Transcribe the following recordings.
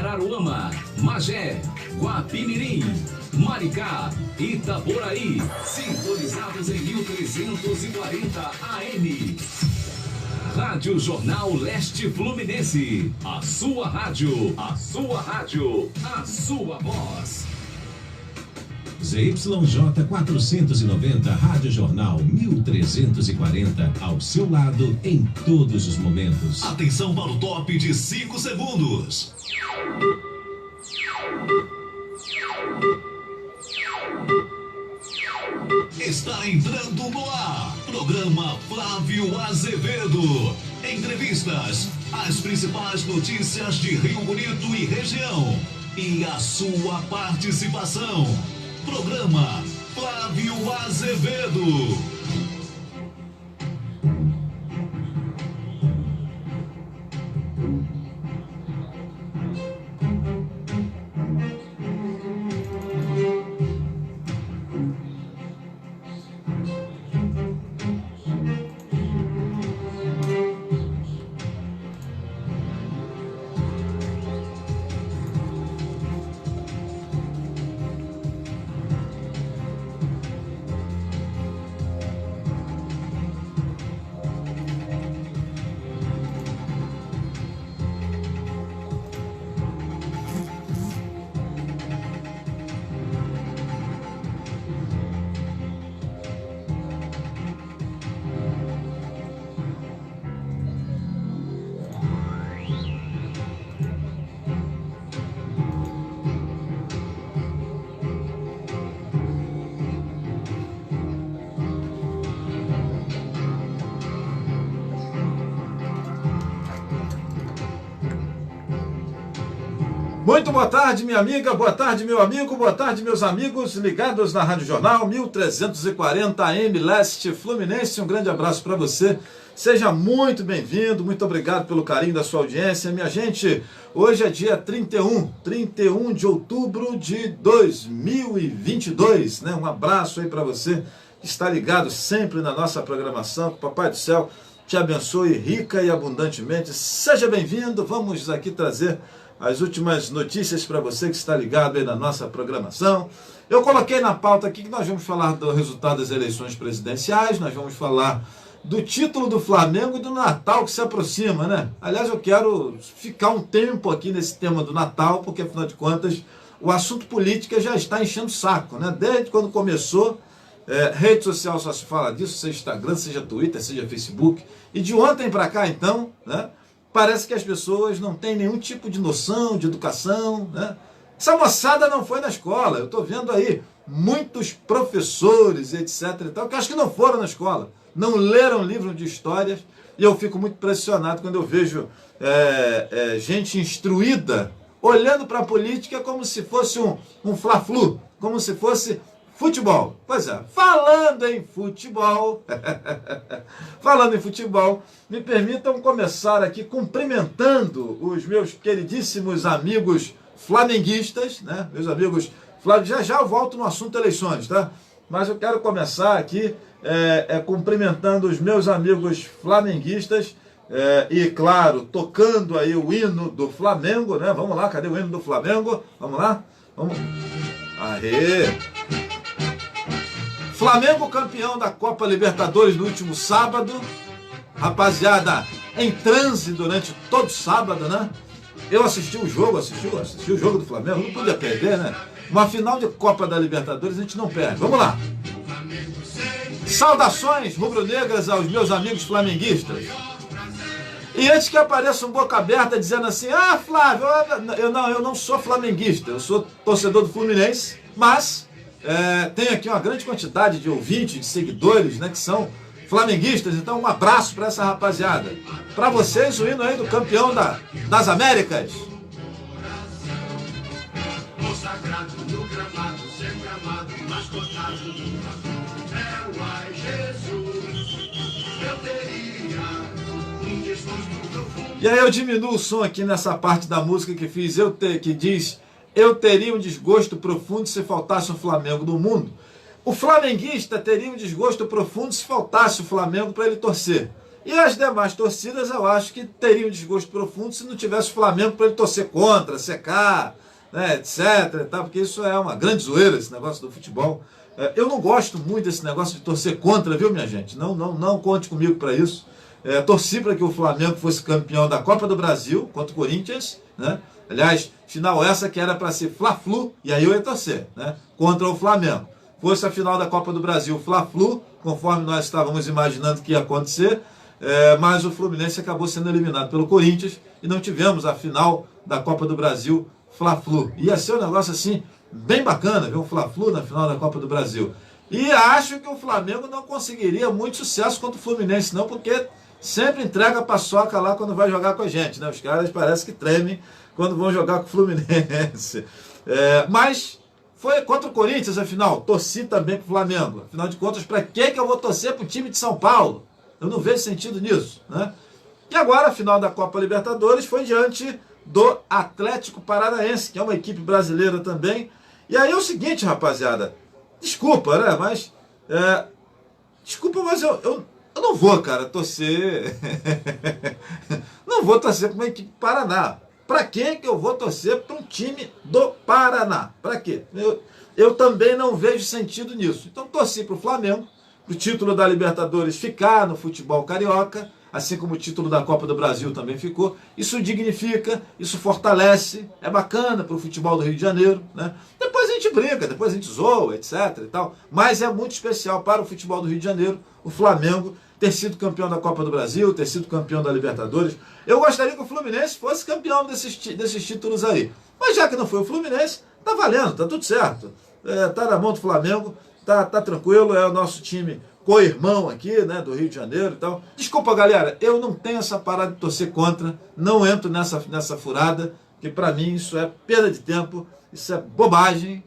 Araruama, Magé, Guapimirim, Maricá, Itaboraí, sintonizados em 1340 AM. Rádio Jornal Leste Fluminense, a sua rádio, a sua rádio, a sua voz. ZYJ 490, Rádio Jornal 1340, ao seu lado em todos os momentos. Atenção para o top de 5 segundos. Está entrando no ar, programa Flávio Azevedo. Entrevistas, as principais notícias de Rio Bonito e região. E a sua participação. Programa Flávio Azevedo. Muito boa tarde, minha amiga, boa tarde, meu amigo, boa tarde, meus amigos ligados na Rádio Jornal 1340 AM Leste Fluminense. Um grande abraço para você. Seja muito bem-vindo, muito obrigado pelo carinho da sua audiência. Minha gente, hoje é dia 31 de outubro de 2022, né? Um abraço aí para você que está ligado sempre na nossa programação. Que o Papai do Céu te abençoe rica e abundantemente. Seja bem-vindo, vamos aqui trazer as últimas notícias para você que está ligado aí na nossa programação. Eu coloquei na pauta aqui que nós vamos falar do resultado das eleições presidenciais, nós vamos falar do título do Flamengo e do Natal que se aproxima, né? Aliás, eu quero ficar um tempo aqui nesse tema do Natal, porque afinal de contas o assunto política já está enchendo o saco, né? Desde quando começou, rede social só se fala disso, seja Instagram, seja Twitter, seja Facebook, e de ontem para cá então, né? Parece que as pessoas não têm nenhum tipo de noção, de educação, né? Essa moçada não foi na escola. Eu estou vendo aí muitos professores, etc. e tal, que acho que não foram na escola, não leram livro de histórias, e eu fico muito pressionado quando eu vejo gente instruída olhando para a política como se fosse um fla-flu, como se fosse futebol. Pois é, falando em futebol, me permitam começar aqui cumprimentando os meus queridíssimos amigos flamenguistas, né? Meus amigos flamenguistas, já eu volto no assunto eleições, tá? Mas eu quero começar aqui cumprimentando os meus amigos flamenguistas e, claro, tocando aí o hino do Flamengo, né? Vamos lá, cadê o hino do Flamengo? Vamos lá? Vamos. Aê! Flamengo campeão da Copa Libertadores no último sábado. Rapaziada, em transe durante todo sábado, né? Eu assisti o jogo, assisti o jogo do Flamengo, não podia perder, né? Uma final de Copa da Libertadores a gente não perde. Vamos lá. Saudações rubro-negras aos meus amigos flamenguistas. E antes que apareça um boca aberta dizendo assim, ah, Flávio, eu não sou flamenguista, eu sou torcedor do Fluminense, mas tem aqui uma grande quantidade de ouvintes, de seguidores, né, que são flamenguistas, então um abraço para essa rapaziada. Para vocês, o hino aí do campeão das Américas. E aí eu diminuo o som aqui nessa parte da música que fiz, que diz: eu teria um desgosto profundo se faltasse um Flamengo no mundo. O flamenguista teria um desgosto profundo se faltasse o Flamengo para ele torcer. E as demais torcidas eu acho que teriam desgosto profundo se não tivesse o Flamengo para ele torcer contra, secar, né, etc. Porque isso é uma grande zoeira, esse negócio do futebol. Eu não gosto muito desse negócio de torcer contra, viu, minha gente? Não conte comigo para isso. Torci para que o Flamengo fosse campeão da Copa do Brasil contra o Corinthians, né? Aliás, final essa que era para ser Fla-Flu, e aí eu ia torcer, né, contra o Flamengo. Fosse a final da Copa do Brasil Fla-Flu, conforme nós estávamos imaginando que ia acontecer, mas o Fluminense acabou sendo eliminado pelo Corinthians e não tivemos a final da Copa do Brasil Fla-Flu. Ia ser um negócio assim, bem bacana, ver um Fla-Flu na final da Copa do Brasil. E acho que o Flamengo não conseguiria muito sucesso contra o Fluminense, não, porque sempre entrega a paçoca lá quando vai jogar com a gente, né? Os caras parecem que tremem quando vão jogar com o Fluminense. Mas foi contra o Corinthians, afinal, torci também para o Flamengo. Afinal de contas, para que eu vou torcer para o time de São Paulo? Eu não vejo sentido nisso, né? E agora, a final da Copa Libertadores foi diante do Atlético Paranaense, que é uma equipe brasileira também. E aí é o seguinte, rapaziada, desculpa, né? Mas eu não vou, cara, torcer. Não vou torcer para uma equipe do Paraná. Para que eu vou torcer para um time do Paraná? Para quê? Eu também não vejo sentido nisso. Então torci para o Flamengo, para o título da Libertadores ficar no futebol carioca, assim como o título da Copa do Brasil também ficou. Isso dignifica, isso fortalece, é bacana para o futebol do Rio de Janeiro, né? Depois a gente brinca, depois a gente zoa, etc. e tal. Mas é muito especial para o futebol do Rio de Janeiro, o Flamengo ter sido campeão da Copa do Brasil, ter sido campeão da Libertadores. Eu gostaria que o Fluminense fosse campeão desses títulos aí. Mas já que não foi o Fluminense, tá valendo, tá tudo certo. Tá na mão do Flamengo, tá tranquilo, é o nosso time co-irmão aqui, né, do Rio de Janeiro e tal. Desculpa, galera, eu não tenho essa parada de torcer contra, não entro nessa furada, que para mim isso é perda de tempo, isso é bobagem.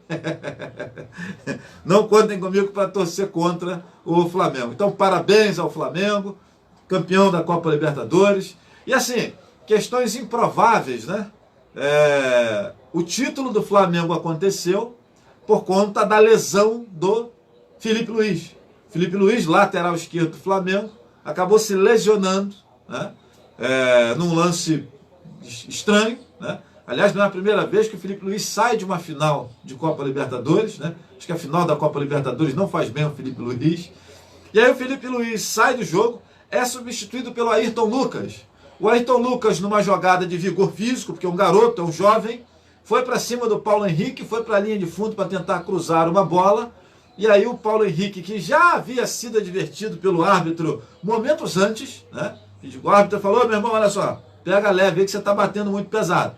Não contem comigo para torcer contra o Flamengo. Então, parabéns ao Flamengo, campeão da Copa Libertadores. E assim, questões improváveis, né? O título do Flamengo aconteceu por conta da lesão do Filipe Luís. Filipe Luís, lateral esquerdo do Flamengo, acabou se lesionando, né? Num lance estranho, né? Aliás, não é a primeira vez que o Filipe Luís sai de uma final de Copa Libertadores, né? Acho que a final da Copa Libertadores não faz bem ao Filipe Luís. E aí o Filipe Luís sai do jogo, é substituído pelo Ayrton Lucas. O Ayrton Lucas, numa jogada de vigor físico, porque é um garoto, é um jovem, foi para cima do Paulo Henrique, foi para a linha de fundo para tentar cruzar uma bola. E aí o Paulo Henrique, que já havia sido advertido pelo árbitro momentos antes, né? O árbitro falou: meu irmão, olha só, pega leve aí que você está batendo muito pesado.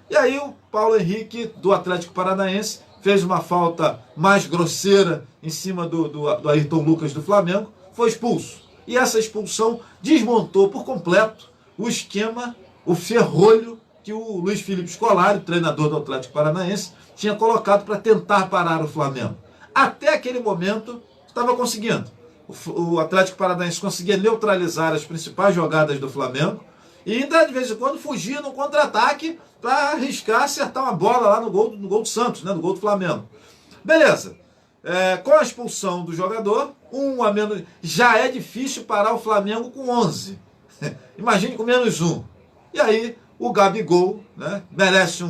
E aí o Paulo Henrique, do Atlético Paranaense, fez uma falta mais grosseira em cima do Ayrton Lucas do Flamengo, foi expulso. E essa expulsão desmontou por completo o esquema, o ferrolho que o Luiz Felipe Scolari, treinador do Atlético Paranaense, tinha colocado para tentar parar o Flamengo. Até aquele momento, estava conseguindo. O Atlético Paranaense conseguia neutralizar as principais jogadas do Flamengo e ainda, de vez em quando, fugia no contra-ataque para arriscar acertar uma bola lá no gol do Santos, né, no gol do Flamengo. Beleza. Com a expulsão do jogador, um a menos, já é difícil parar o Flamengo com 11. Imagine com menos um. E aí, o Gabigol, né, merece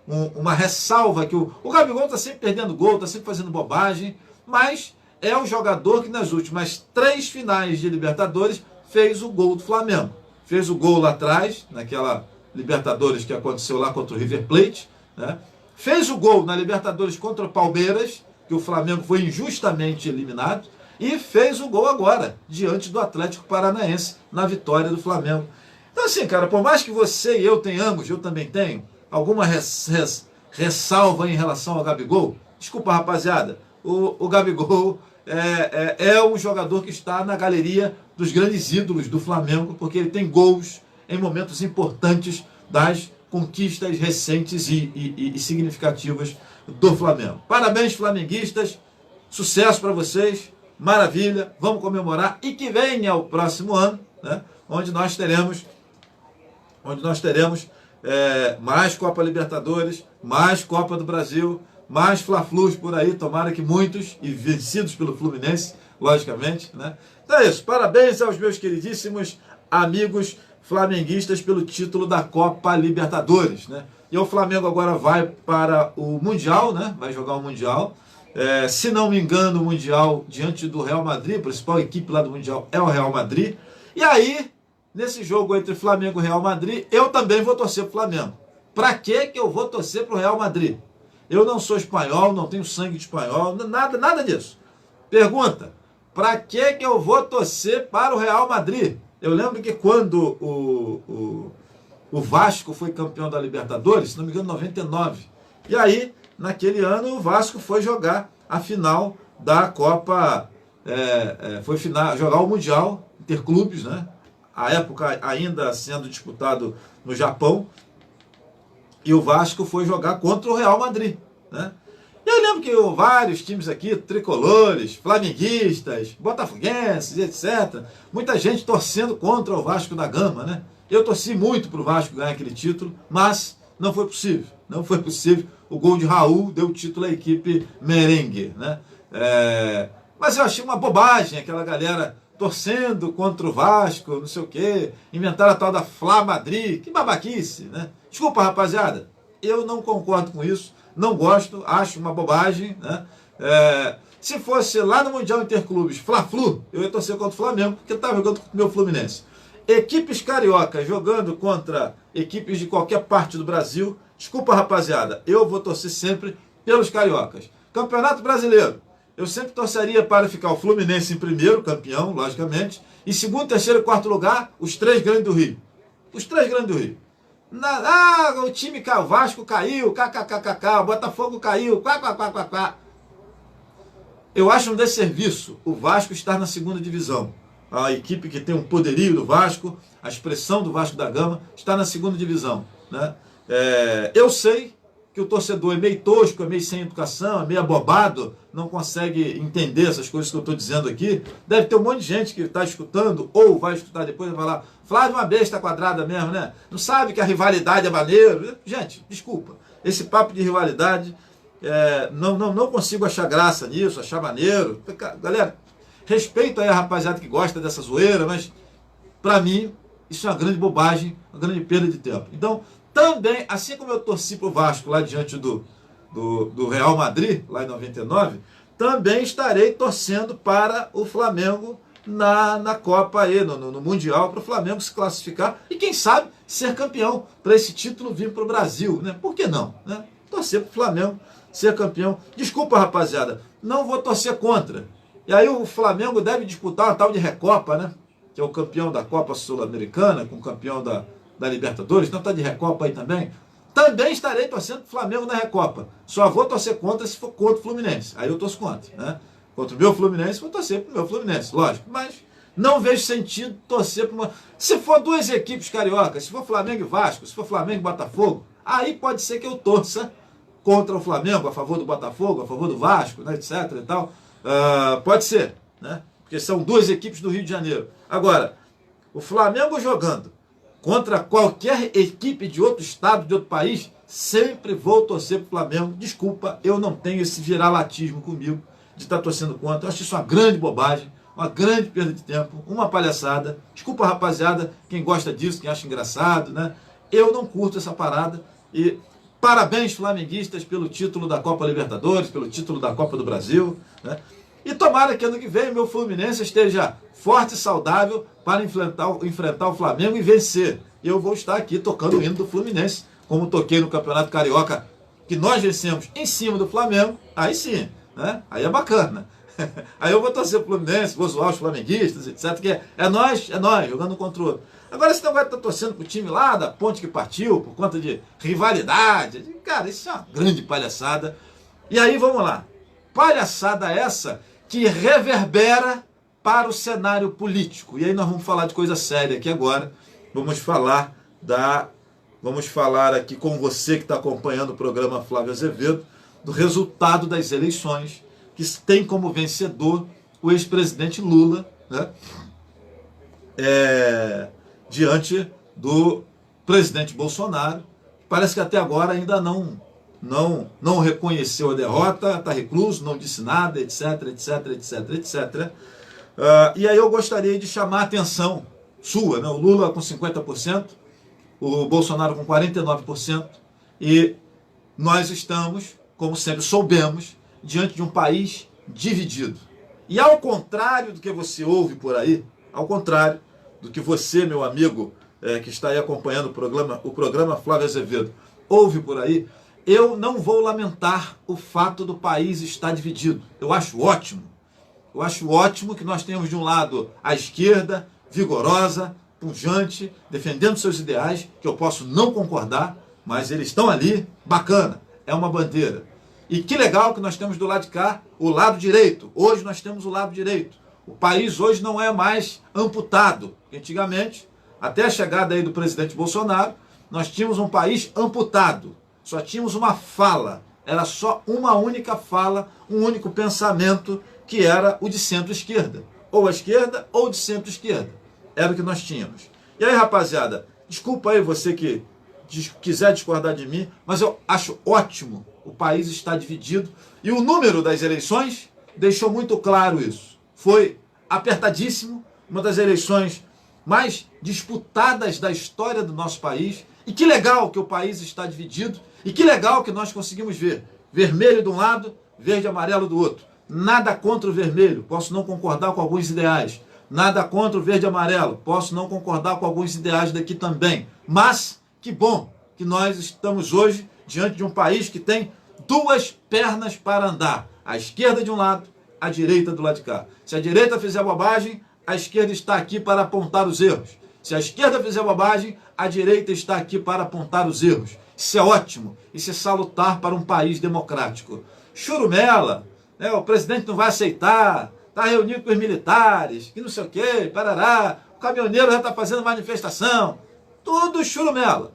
uma ressalva, que o Gabigol está sempre perdendo gol, está sempre fazendo bobagem, mas é o jogador que nas últimas 3 finais de Libertadores fez o gol do Flamengo. Fez o gol lá atrás, naquela Libertadores que aconteceu lá contra o River Plate, né? Fez o gol na Libertadores contra o Palmeiras, que o Flamengo foi injustamente eliminado, e fez o gol agora, diante do Atlético Paranaense, na vitória do Flamengo. Então assim, cara, por mais que você e eu tenhamos, eu também tenho, alguma ressalva em relação ao Gabigol, desculpa, rapaziada, o Gabigol é um jogador que está na galeria dos grandes ídolos do Flamengo, porque ele tem gols em momentos importantes das conquistas recentes e significativas do Flamengo. Parabéns, flamenguistas, sucesso para vocês, maravilha, vamos comemorar, e que venha o próximo ano, né, onde nós teremos mais Copa Libertadores, mais Copa do Brasil, mais Fla-Flus por aí, tomara que muitos, e vencidos pelo Fluminense, logicamente, né? Então é isso, parabéns aos meus queridíssimos amigos flamenguistas pelo título da Copa Libertadores, né? E o Flamengo agora vai para o Mundial, né? Vai jogar o Mundial. Se não me engano, o Mundial diante do Real Madrid, a principal equipe lá do Mundial é o Real Madrid. E aí, nesse jogo entre Flamengo e Real Madrid, eu também vou torcer para o Flamengo. Para que eu vou torcer para o Real Madrid? Eu não sou espanhol, não tenho sangue de espanhol, nada disso. Pergunta, para que eu vou torcer para o Real Madrid? Eu lembro que quando o Vasco foi campeão da Libertadores, se não me engano, em 99. E aí, naquele ano, o Vasco foi jogar a final da Copa, jogar o Mundial Interclubes, né? A época ainda sendo disputado no Japão. E o Vasco foi jogar contra o Real Madrid, né? E eu lembro que vários times aqui, tricolores, flamenguistas, botafoguenses, etc. Muita gente torcendo contra o Vasco da Gama, né? Eu torci muito para o Vasco ganhar aquele título, mas não foi possível. Não foi possível. O gol de Raul deu o título à equipe merengue, né? Mas eu achei uma bobagem aquela galera torcendo contra o Vasco, não sei o quê, inventaram a tal da Flá Madrid, que babaquice, né? Desculpa, rapaziada, eu não concordo com isso, não gosto, acho uma bobagem, né? Se fosse lá no Mundial Interclubes, Fla-Flu, eu ia torcer contra o Flamengo, porque ele estava jogando contra o meu Fluminense. Equipes cariocas jogando contra equipes de qualquer parte do Brasil, desculpa, rapaziada, eu vou torcer sempre pelos cariocas. Campeonato Brasileiro, eu sempre torceria para ficar o Fluminense em primeiro, campeão, logicamente, e segundo, terceiro e quarto lugar, os três grandes do Rio. Os três grandes do Rio. O time o Vasco caiu, kkkk, o Botafogo caiu, quá. Eu acho um desserviço o Vasco estar na segunda divisão. A equipe que tem um poderio do Vasco, a expressão do Vasco da Gama, está na segunda divisão, né? Eu sei que o torcedor é meio tosco, é meio sem educação, é meio abobado, não consegue entender essas coisas que eu estou dizendo aqui. Deve ter um monte de gente que está escutando, ou vai escutar depois e vai falar, Flávio é uma besta quadrada mesmo, né? Não sabe que a rivalidade é maneiro. Gente, desculpa, esse papo de rivalidade, não consigo achar graça nisso, achar maneiro. Galera, respeito aí a rapaziada que gosta dessa zoeira, mas para mim isso é uma grande bobagem, uma grande perda de tempo. Então, também, assim como eu torci para o Vasco lá diante do Real Madrid, lá em 99, também estarei torcendo para o Flamengo na Copa aí, no Mundial, para o Flamengo se classificar e quem sabe ser campeão, para esse título vir para o Brasil, né? Por que não, né? Torcer para o Flamengo ser campeão. Desculpa, rapaziada, não vou torcer contra. E aí o Flamengo deve disputar uma tal de Recopa, né? Que é o campeão da Copa Sul-Americana, com o campeão da Libertadores, então tá de Recopa aí também. Também estarei torcendo pro Flamengo na Recopa. Só vou torcer contra se for contra o Fluminense. Aí eu torço contra, né? Contra o meu Fluminense, vou torcer pro meu Fluminense, lógico. Mas não vejo sentido torcer para uma... Se for duas equipes cariocas, se for Flamengo e Vasco, se for Flamengo e Botafogo, aí pode ser que eu torça contra o Flamengo, a favor do Botafogo, a favor do Vasco, né, etc. e tal. Pode ser, né? Porque são duas equipes do Rio de Janeiro. Agora, o Flamengo jogando contra qualquer equipe de outro estado, de outro país, sempre vou torcer para o Flamengo. Desculpa, eu não tenho esse viralatismo comigo de estar torcendo contra. Eu acho isso uma grande bobagem, uma grande perda de tempo, uma palhaçada. Desculpa, rapaziada, quem gosta disso, quem acha engraçado, né? Eu não curto essa parada. E parabéns, flamenguistas, pelo título da Copa Libertadores, pelo título da Copa do Brasil, né? E tomara que ano que vem meu Fluminense esteja forte e saudável para enfrentar o Flamengo e vencer. Eu vou estar aqui tocando o hino do Fluminense, como toquei no Campeonato Carioca, que nós vencemos em cima do Flamengo. Aí sim, né? Aí é bacana. Aí eu vou torcer o Fluminense, vou zoar os flamenguistas, etc. Que é nós, jogando contra o outro. Agora você não vai estar torcendo pro time lá da Ponte que partiu, por conta de rivalidade. Cara, isso é uma grande palhaçada. E aí vamos lá. Palhaçada essa que reverbera para o cenário político. E aí nós vamos falar de coisa séria aqui agora. Vamos falar aqui com você que está acompanhando o programa Flávio Azevedo, do resultado das eleições, que tem como vencedor o ex-presidente Lula, né? Diante do presidente Bolsonaro. Parece que até agora ainda não reconheceu a derrota, está recluso, não disse nada, etc. E aí eu gostaria de chamar a atenção sua, né? O Lula com 50%, o Bolsonaro com 49%, e nós estamos, como sempre soubemos, diante de um país dividido. E ao contrário do que você ouve por aí, ao contrário do que você, meu amigo, que está aí acompanhando o programa Flávio Azevedo, ouve por aí, eu não vou lamentar o fato do país estar dividido. Eu acho ótimo. Eu acho ótimo que nós tenhamos de um lado a esquerda, vigorosa, pujante, defendendo seus ideais, que eu posso não concordar, mas eles estão ali, bacana, é uma bandeira. E que legal que nós temos do lado de cá o lado direito. Hoje nós temos o lado direito. O país hoje não é mais amputado. Antigamente, até a chegada aí do presidente Bolsonaro, nós tínhamos um país amputado. Só tínhamos uma fala. Era só uma única fala, um único pensamento, que era o de centro-esquerda. Ou a esquerda ou de centro-esquerda. Era o que nós tínhamos. E aí, rapaziada, desculpa aí você que quiser discordar de mim, mas eu acho ótimo o país estar dividido. E o número das eleições deixou muito claro isso. Foi apertadíssimo, uma das eleições mais disputadas da história do nosso país. E que legal que o país está dividido. E que legal que nós conseguimos ver vermelho de um lado, verde e amarelo do outro. Nada contra o vermelho, posso não concordar com alguns ideais. Nada contra o verde e amarelo, posso não concordar com alguns ideais daqui também. Mas que bom que nós estamos hoje diante de um país que tem duas pernas para andar. A esquerda de um lado, a direita do lado de cá. Se a direita fizer bobagem, a esquerda está aqui para apontar os erros. Se a esquerda fizer bobagem, a direita está aqui para apontar os erros. Isso é ótimo, isso é salutar para um país democrático. Churumela, né, o presidente não vai aceitar, está reunido com os militares, que não sei o quê, parará, o caminhoneiro já está fazendo manifestação, tudo churumela.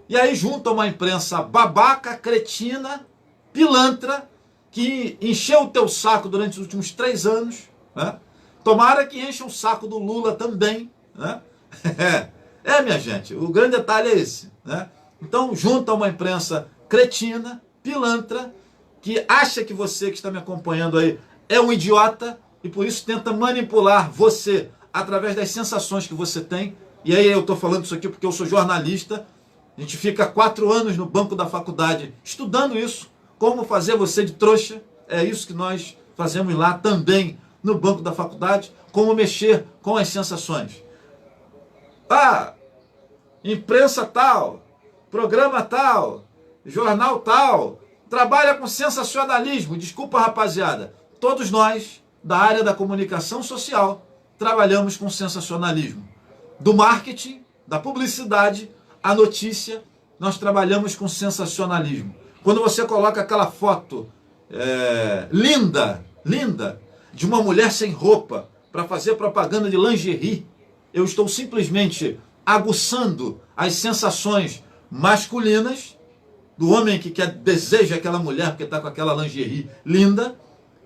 E aí junta uma imprensa babaca, cretina, pilantra, que encheu o teu saco durante os últimos 3 anos, né? Tomara que encha o saco do Lula também, né? Minha gente, o grande detalhe é esse, né? Então junta uma imprensa cretina, pilantra, que acha que você que está me acompanhando aí é um idiota e por isso tenta manipular você através das sensações que você tem. E aí eu estou falando isso aqui porque eu sou jornalista. A gente fica 4 anos no banco da faculdade estudando isso, como fazer você de trouxa. É isso que nós fazemos lá também no banco da faculdade, como mexer com as sensações. Imprensa tal, programa tal, jornal tal, trabalha com sensacionalismo. Desculpa, rapaziada, todos nós da área da comunicação social trabalhamos com sensacionalismo. Do marketing, da publicidade, a notícia, nós trabalhamos com sensacionalismo. Quando você coloca aquela foto linda, de uma mulher sem roupa para fazer propaganda de lingerie, eu estou simplesmente aguçando as sensações masculinas do homem que deseja aquela mulher porque está com aquela lingerie linda,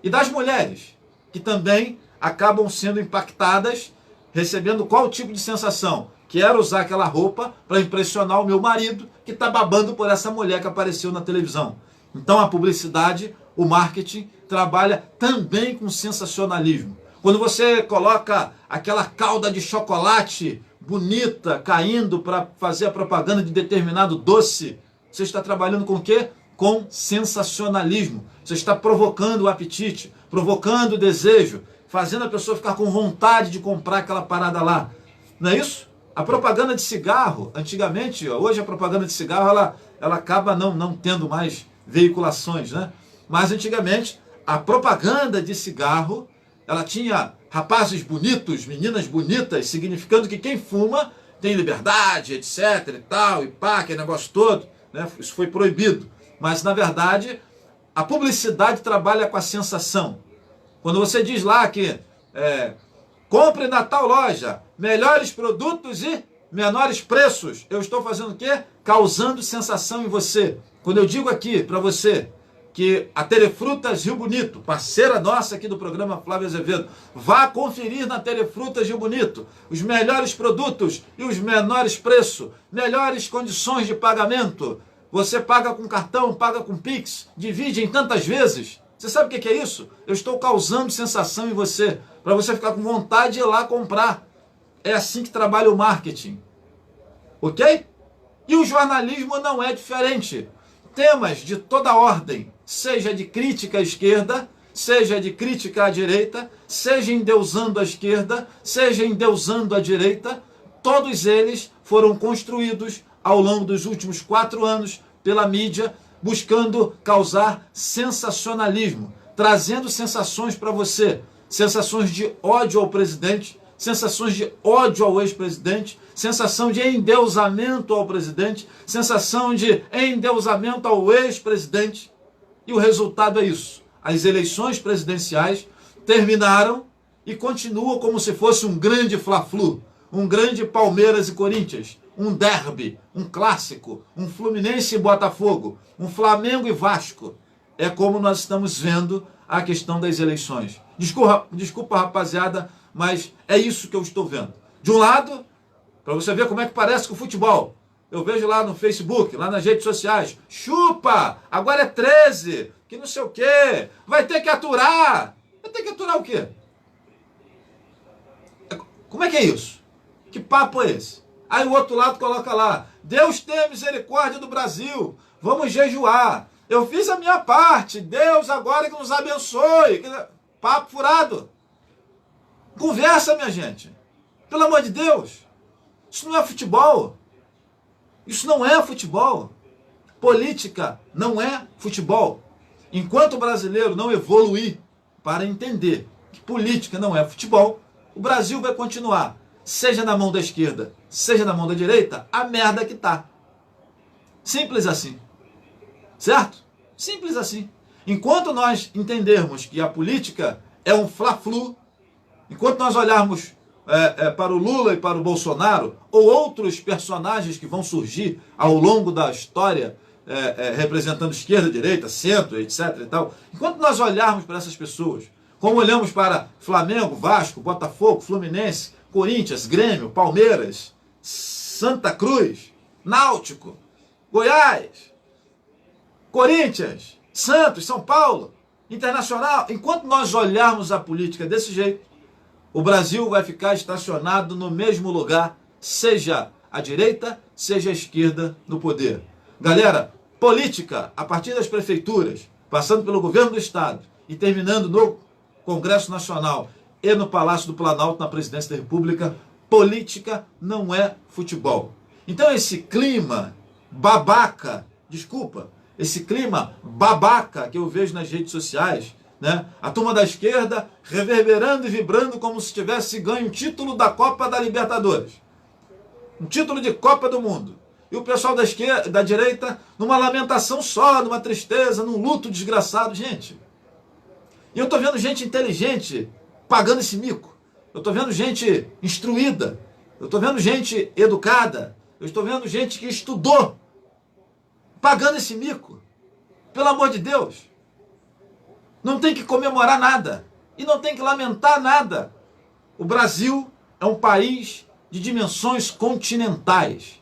e das mulheres, que também acabam sendo impactadas, recebendo qual tipo de sensação? Quero usar aquela roupa para impressionar o meu marido que está babando por essa mulher que apareceu na televisão. Então a publicidade, o marketing, trabalha também com sensacionalismo. Quando você coloca aquela calda de chocolate bonita caindo para fazer a propaganda de determinado doce, você está trabalhando com o quê? Com sensacionalismo. Você está provocando o apetite, provocando o desejo, fazendo a pessoa ficar com vontade de comprar aquela parada lá. Não é isso? A propaganda de cigarro, antigamente, hoje a propaganda de cigarro, ela acaba não tendo mais veiculações, né? Mas antigamente, a propaganda de cigarro, ela tinha rapazes bonitos, meninas bonitas, significando que quem fuma tem liberdade, etc e tal, e pá, aquele negócio todo, né? Isso foi proibido. Mas, na verdade, a publicidade trabalha com a sensação. Quando você diz lá que compre na tal loja, melhores produtos e menores preços, eu estou fazendo o quê? Causando sensação em você. Quando eu digo aqui para você que a Telefrutas Rio Bonito, parceira nossa aqui do programa Flávio Azevedo, vá conferir na Telefrutas Rio Bonito os melhores produtos e os menores preços, melhores condições de pagamento. Você paga com cartão, paga com Pix, divide em tantas vezes. Você sabe o que é isso? Eu estou causando sensação em você, para você ficar com vontade de ir lá comprar. é assim que trabalha o marketing. Ok? E o jornalismo não é diferente. Temas de toda ordem, seja de crítica à esquerda, seja de crítica à direita, seja endeusando a esquerda, seja endeusando a direita, todos eles foram construídos ao longo dos últimos 4 anos pela mídia, buscando causar sensacionalismo, trazendo sensações para você, sensações de ódio ao presidente, sensações de ódio ao ex-presidente, sensação de endeusamento ao presidente, sensação de endeusamento ao ex-presidente. E o resultado é isso. As eleições presidenciais terminaram e continuam como se fosse um grande Fla-Flu, um grande Palmeiras e Corinthians, um derby, um clássico, um Fluminense e Botafogo, um Flamengo e Vasco. É como nós estamos vendo a questão das eleições. Desculpa, rapaziada, mas é isso que eu estou vendo. De um lado, para você ver como é que parece com o futebol, eu vejo lá no Facebook, lá nas redes sociais, chupa, agora é 13, que não sei o quê, vai ter que aturar. Vai ter que aturar o quê? Como é que é isso? Que papo é esse? Aí o outro lado coloca lá, Deus tem misericórdia do Brasil, vamos jejuar. Eu fiz a minha parte, Deus agora que nos abençoe. Papo furado. Conversa, minha gente. Pelo amor de Deus. Isso não é futebol. Isso não é futebol. Política não é futebol. Enquanto o brasileiro não evoluir para entender que política não é futebol, o Brasil vai continuar, seja na mão da esquerda, seja na mão da direita, a merda que tá. Simples assim. Certo? Simples assim. Enquanto nós entendermos que a política é um Fla-Flu, enquanto nós olharmos para o Lula e para o Bolsonaro, ou outros personagens que vão surgir ao longo da história, representando esquerda, direita, centro, etc. e tal, enquanto nós olharmos para essas pessoas, como olhamos para Flamengo, Vasco, Botafogo, Fluminense, Corinthians, Grêmio, Palmeiras, Santa Cruz, Náutico, Goiás, Corinthians, Santos, São Paulo, Internacional, enquanto nós olharmos a política desse jeito, o Brasil vai ficar estacionado no mesmo lugar, seja a direita, seja a esquerda no poder. Galera, política, a partir das prefeituras, passando pelo governo do Estado e terminando no Congresso Nacional e no Palácio do Planalto, na Presidência da República, política não é futebol. Então esse clima babaca, esse clima babaca que eu vejo nas redes sociais, né? A turma da esquerda reverberando e vibrando como se tivesse ganho um título da Copa da Libertadores, um título de Copa do Mundo. E o pessoal da esquerda, da direita, numa lamentação só, numa tristeza, num luto desgraçado. Gente, e eu estou vendo gente inteligente pagando esse mico. Eu estou vendo gente instruída. Eu estou vendo gente educada. Eu estou vendo gente que estudou pagando esse mico. Pelo amor de Deus. Não tem que comemorar nada. E não tem que lamentar nada. O Brasil é um país de dimensões continentais,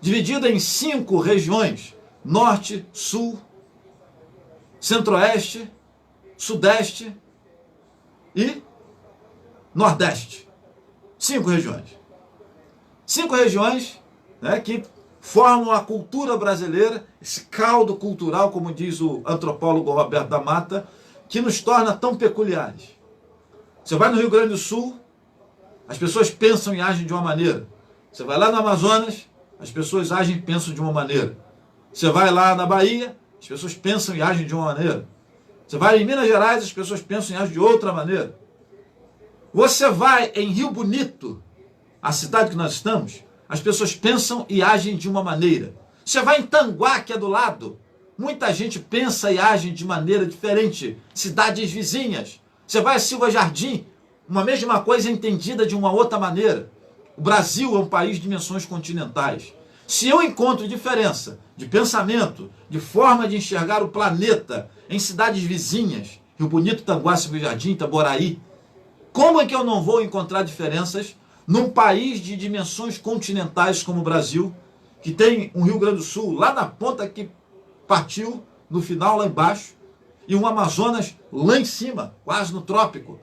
dividido em 5 regiões: Norte, Sul, Centro-Oeste, Sudeste e Nordeste. 5 regiões. 5 regiões, né, que formam a cultura brasileira, esse caldo cultural, como diz o antropólogo Roberto da Mata, que nos torna tão peculiares. Você vai no Rio Grande do Sul, as pessoas pensam e agem de uma maneira. Você vai lá no Amazonas, as pessoas agem e pensam de uma maneira. Você vai lá na Bahia, as pessoas pensam e agem de uma maneira. Você vai em Minas Gerais, as pessoas pensam e agem de outra maneira. Você vai em Rio Bonito, a cidade que nós estamos, as pessoas pensam e agem de uma maneira. Você vai em Tanguá, que é do lado, muita gente pensa e age de maneira diferente. Cidades vizinhas. Você vai a Silva Jardim, uma mesma coisa entendida de uma outra maneira. O Brasil é um país de dimensões continentais. Se eu encontro diferença de pensamento, de forma de enxergar o planeta em cidades vizinhas, Rio Bonito, Tanguá, Silva Jardim, Itaboraí, como é que eu não vou encontrar diferenças num país de dimensões continentais como o Brasil, que tem um Rio Grande do Sul lá na ponta que partiu, no final lá embaixo, e um Amazonas lá em cima, quase no trópico.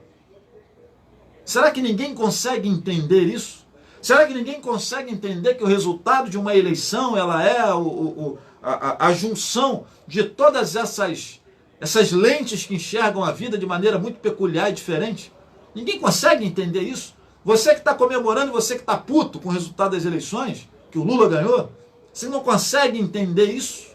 Será que ninguém consegue entender isso? Será que ninguém consegue entender que o resultado de uma eleição ela é a junção de todas essas lentes que enxergam a vida de maneira muito peculiar e diferente? Ninguém consegue entender isso? Você que está comemorando, você que está puto com o resultado das eleições, que o Lula ganhou, você não consegue entender isso?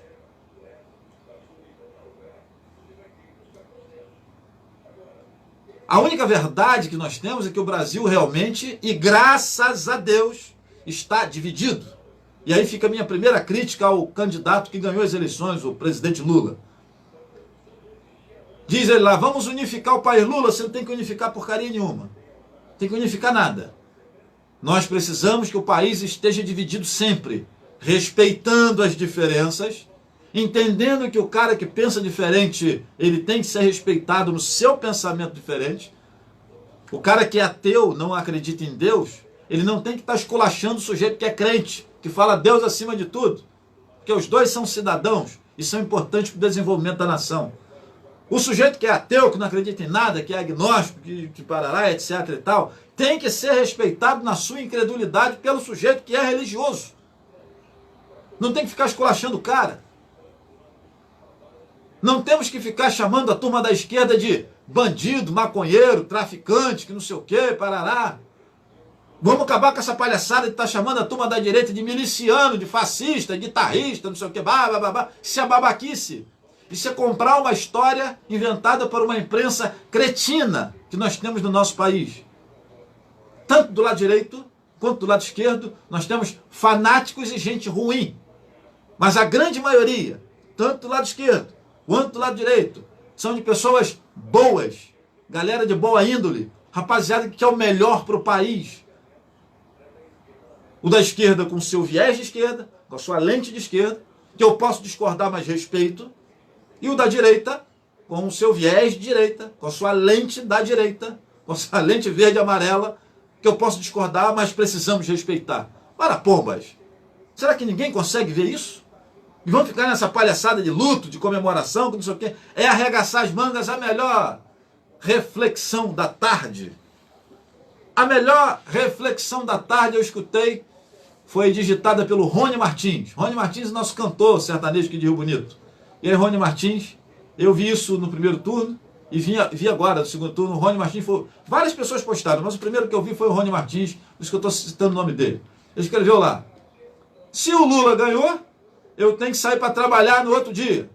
A única verdade que nós temos é que o Brasil realmente, e graças a Deus, está dividido. E aí fica a minha primeira crítica ao candidato que ganhou as eleições, o presidente Lula. Diz ele lá, vamos unificar o país. Lula, você não tem que unificar porcaria nenhuma. Não tem que unificar nada. Nós precisamos que o país esteja dividido sempre, respeitando as diferenças, entendendo que o cara que pensa diferente, ele tem que ser respeitado no seu pensamento diferente. O cara que é ateu, não acredita em Deus, ele não tem que estar esculachando o sujeito que é crente, que fala Deus acima de tudo. Porque os dois são cidadãos e são importantes para o desenvolvimento da nação. O sujeito que é ateu, que não acredita em nada, que é agnóstico, que parará, etc e tal, tem que ser respeitado na sua incredulidade pelo sujeito que é religioso. Não tem que ficar esculachando o cara. Não temos que ficar chamando a turma da esquerda de bandido, maconheiro, traficante, que não sei o quê, parará. Vamos acabar com essa palhaçada de estar chamando a turma da direita de miliciano, de fascista, de guitarrista, não sei o quê, Isso é babaquice. Isso é comprar uma história inventada por uma imprensa cretina que nós temos no nosso país. Tanto do lado direito quanto do lado esquerdo, nós temos fanáticos e gente ruim. Mas a grande maioria, tanto do lado esquerdo quanto do lado direito, são de pessoas boas, galera de boa índole, rapaziada que quer o melhor para o país. O da esquerda com o seu viés de esquerda, com a sua lente de esquerda, que eu posso discordar, mas respeito, e o da direita com o seu viés de direita, com a sua lente da direita, com a sua lente verde e amarela, que eu posso discordar, mas precisamos respeitar. Para pombas, será que ninguém consegue ver isso? E vão ficar nessa palhaçada de luto, de comemoração, que não sei o quê. É arregaçar as mangas a melhor reflexão da tarde. A melhor reflexão da tarde eu escutei foi digitada pelo Rony Martins. Rony Martins é nosso cantor sertanejo aqui de Rio Bonito. E aí, Rony Martins, eu vi isso no primeiro turno e vi agora no segundo turno. O Rony Martins foi... Várias pessoas postaram, mas o primeiro que eu vi foi o Rony Martins, por isso que eu estou citando o nome dele. Ele escreveu lá, se o Lula ganhou, eu tenho que sair para trabalhar no outro dia.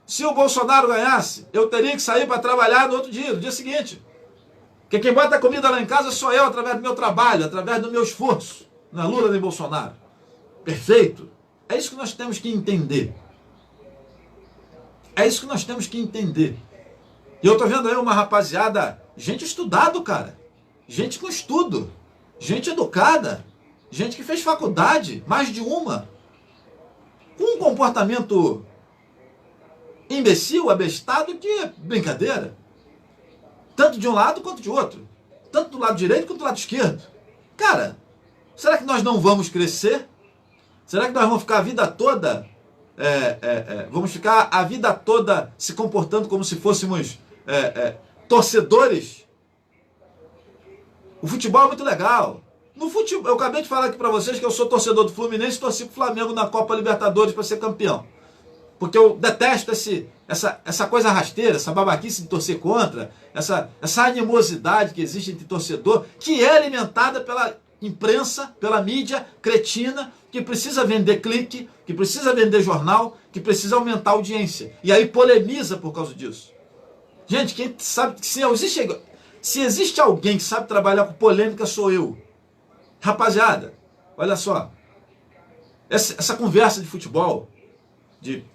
Se o Bolsonaro ganhasse, eu teria que sair para trabalhar no outro dia, no dia seguinte. Porque quem bota a comida lá em casa sou eu, através do meu trabalho, através do meu esforço. Não é Lula nem Bolsonaro. Perfeito? É isso que nós temos que entender. É isso que nós temos que entender. E eu estou vendo aí uma rapaziada, gente estudado, cara. Gente com estudo. Gente educada. Gente que fez faculdade, mais de uma. Com um comportamento imbecil, abestado, que é brincadeira. Tanto de um lado quanto de outro. Tanto do lado direito quanto do lado esquerdo. Cara, será que nós não vamos crescer? Será que nós vamos ficar a vida toda... vamos ficar a vida toda se comportando como se fôssemos torcedores? O futebol é muito legal. No futebol, eu acabei de falar aqui para vocês que eu sou torcedor do Fluminense e torci pro Flamengo na Copa Libertadores para ser campeão. Porque eu detesto essa coisa rasteira, essa babaquice de torcer contra, essa animosidade que existe entre torcedor, que é alimentada pela imprensa, pela mídia cretina, que precisa vender clique, que precisa vender jornal, que precisa aumentar a audiência. E aí polemiza por causa disso. Gente, quem sabe que se existe alguém que sabe trabalhar com polêmica, sou eu. Rapaziada, olha só. Essa conversa de futebol, de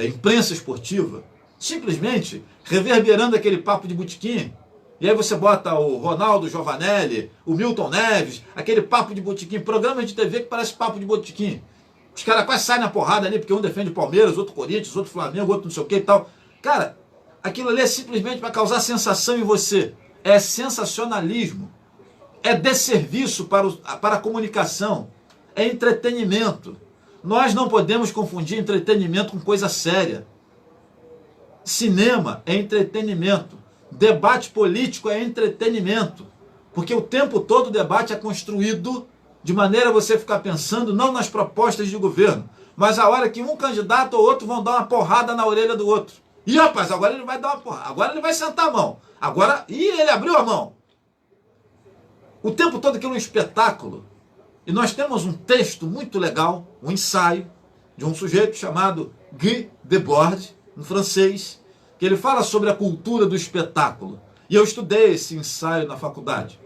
imprensa esportiva, simplesmente reverberando aquele papo de botequim. E aí você bota o Ronaldo Giovanelli, o Milton Neves, aquele papo de botequim, programas de TV que parece papo de botequim. Os caras quase saem na porrada ali, porque um defende o Palmeiras, outro Corinthians, outro Flamengo, outro não sei o que e tal. Cara, aquilo ali é simplesmente para causar sensação em você. É sensacionalismo. É desserviço para a comunicação. É entretenimento. Nós não podemos confundir entretenimento com coisa séria. Cinema é entretenimento. debate político é entretenimento, porque o tempo todo o debate é construído de maneira a você ficar pensando não nas propostas de governo, mas a hora que um candidato ou outro vão dar uma porrada na orelha do outro. E rapaz, agora ele vai dar uma porrada, agora ele vai sentar a mão, agora, ele abriu a mão. O tempo todo aquilo é um espetáculo. E nós temos um texto muito legal, um ensaio, de um sujeito chamado Guy Debord, um francês, que ele fala sobre a cultura do espetáculo. E eu estudei esse ensaio na faculdade.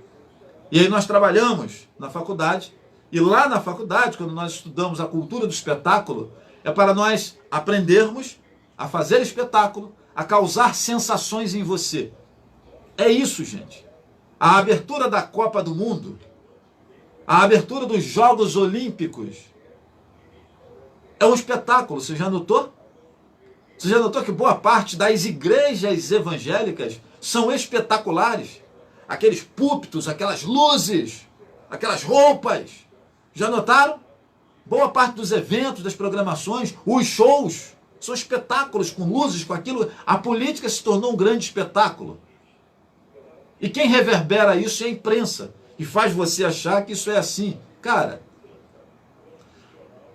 E aí nós trabalhamos na faculdade, e lá na faculdade, quando nós estudamos a cultura do espetáculo, é para nós aprendermos a fazer espetáculo, a causar sensações em você. É isso, gente. A abertura da Copa do Mundo, a abertura dos Jogos Olímpicos, é um espetáculo, você já notou? Você já notou que boa parte das igrejas evangélicas são espetaculares? Aqueles púlpitos, aquelas luzes, aquelas roupas. Já notaram? Boa parte dos eventos, das programações, os shows, são espetáculos com luzes, com aquilo. A política se tornou um grande espetáculo. E quem reverbera isso é a imprensa, e faz você achar que isso é assim. Cara,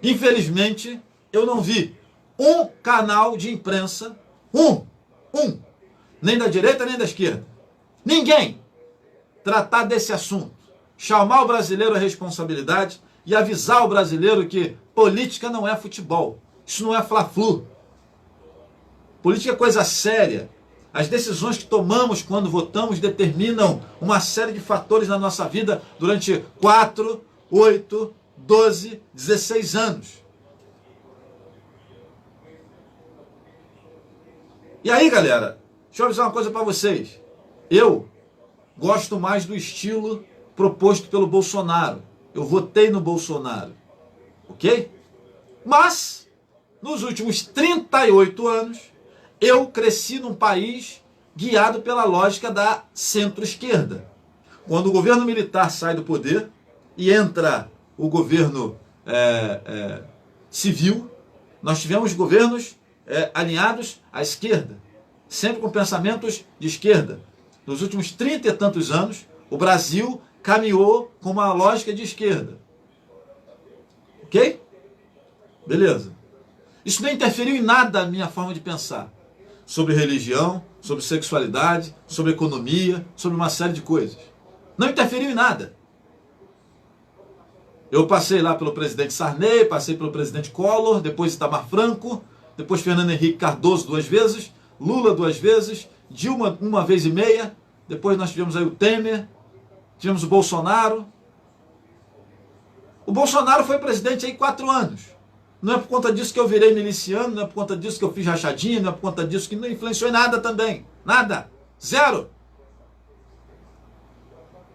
infelizmente, eu não vi um canal de imprensa, nem da direita nem da esquerda, ninguém tratar desse assunto, chamar o brasileiro à responsabilidade e avisar o brasileiro que política não é futebol, isso não é fla-flu. Política é coisa séria. As decisões que tomamos quando votamos determinam uma série de fatores na nossa vida durante 4, 8, 12, 16 anos. E aí, galera, deixa eu avisar uma coisa para vocês. Eu gosto mais do estilo proposto pelo Bolsonaro. Eu votei no Bolsonaro, ok? Mas, nos últimos 38 anos, eu cresci num país guiado pela lógica da centro-esquerda. Quando o governo militar sai do poder e entra o governo civil, nós tivemos governos alinhados à esquerda, sempre com pensamentos de esquerda. Nos últimos 30 e tantos anos, o Brasil caminhou com uma lógica de esquerda. Ok? Beleza. Isso não interferiu em nada na minha forma de pensar. Sobre religião, sobre sexualidade, sobre economia, sobre uma série de coisas. Não interferiu em nada. Eu passei lá pelo presidente Sarney, passei pelo presidente Collor, depois Itamar Franco, depois Fernando Henrique Cardoso 2 vezes, Lula 2 vezes, Dilma 1 vez e meia, depois nós tivemos aí o Temer, tivemos o Bolsonaro. O Bolsonaro foi presidente aí 4 anos. Não é por conta disso que eu virei miliciano, não é por conta disso que eu fiz rachadinha, não é por conta disso que não influenciou em nada também. Nada. Zero.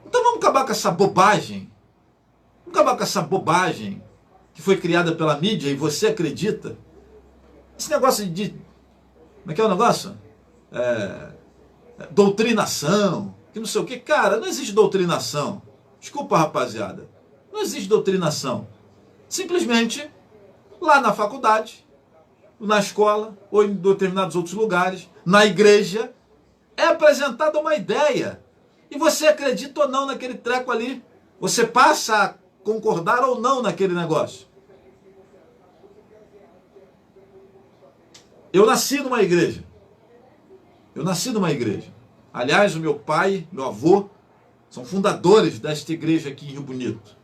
Então vamos acabar com essa bobagem. Vamos acabar com essa bobagem que foi criada pela mídia e você acredita. Esse negócio de... Como é que é o negócio? Doutrinação, que não sei o que. Cara, não existe doutrinação. Desculpa, rapaziada. Não existe doutrinação. Simplesmente... lá na faculdade, na escola, ou em determinados outros lugares, na igreja, é apresentada uma ideia. E você acredita ou não naquele treco ali. Você passa a concordar ou não naquele negócio. Eu nasci numa igreja. Aliás, o meu pai, meu avô, são fundadores desta igreja aqui em Rio Bonito.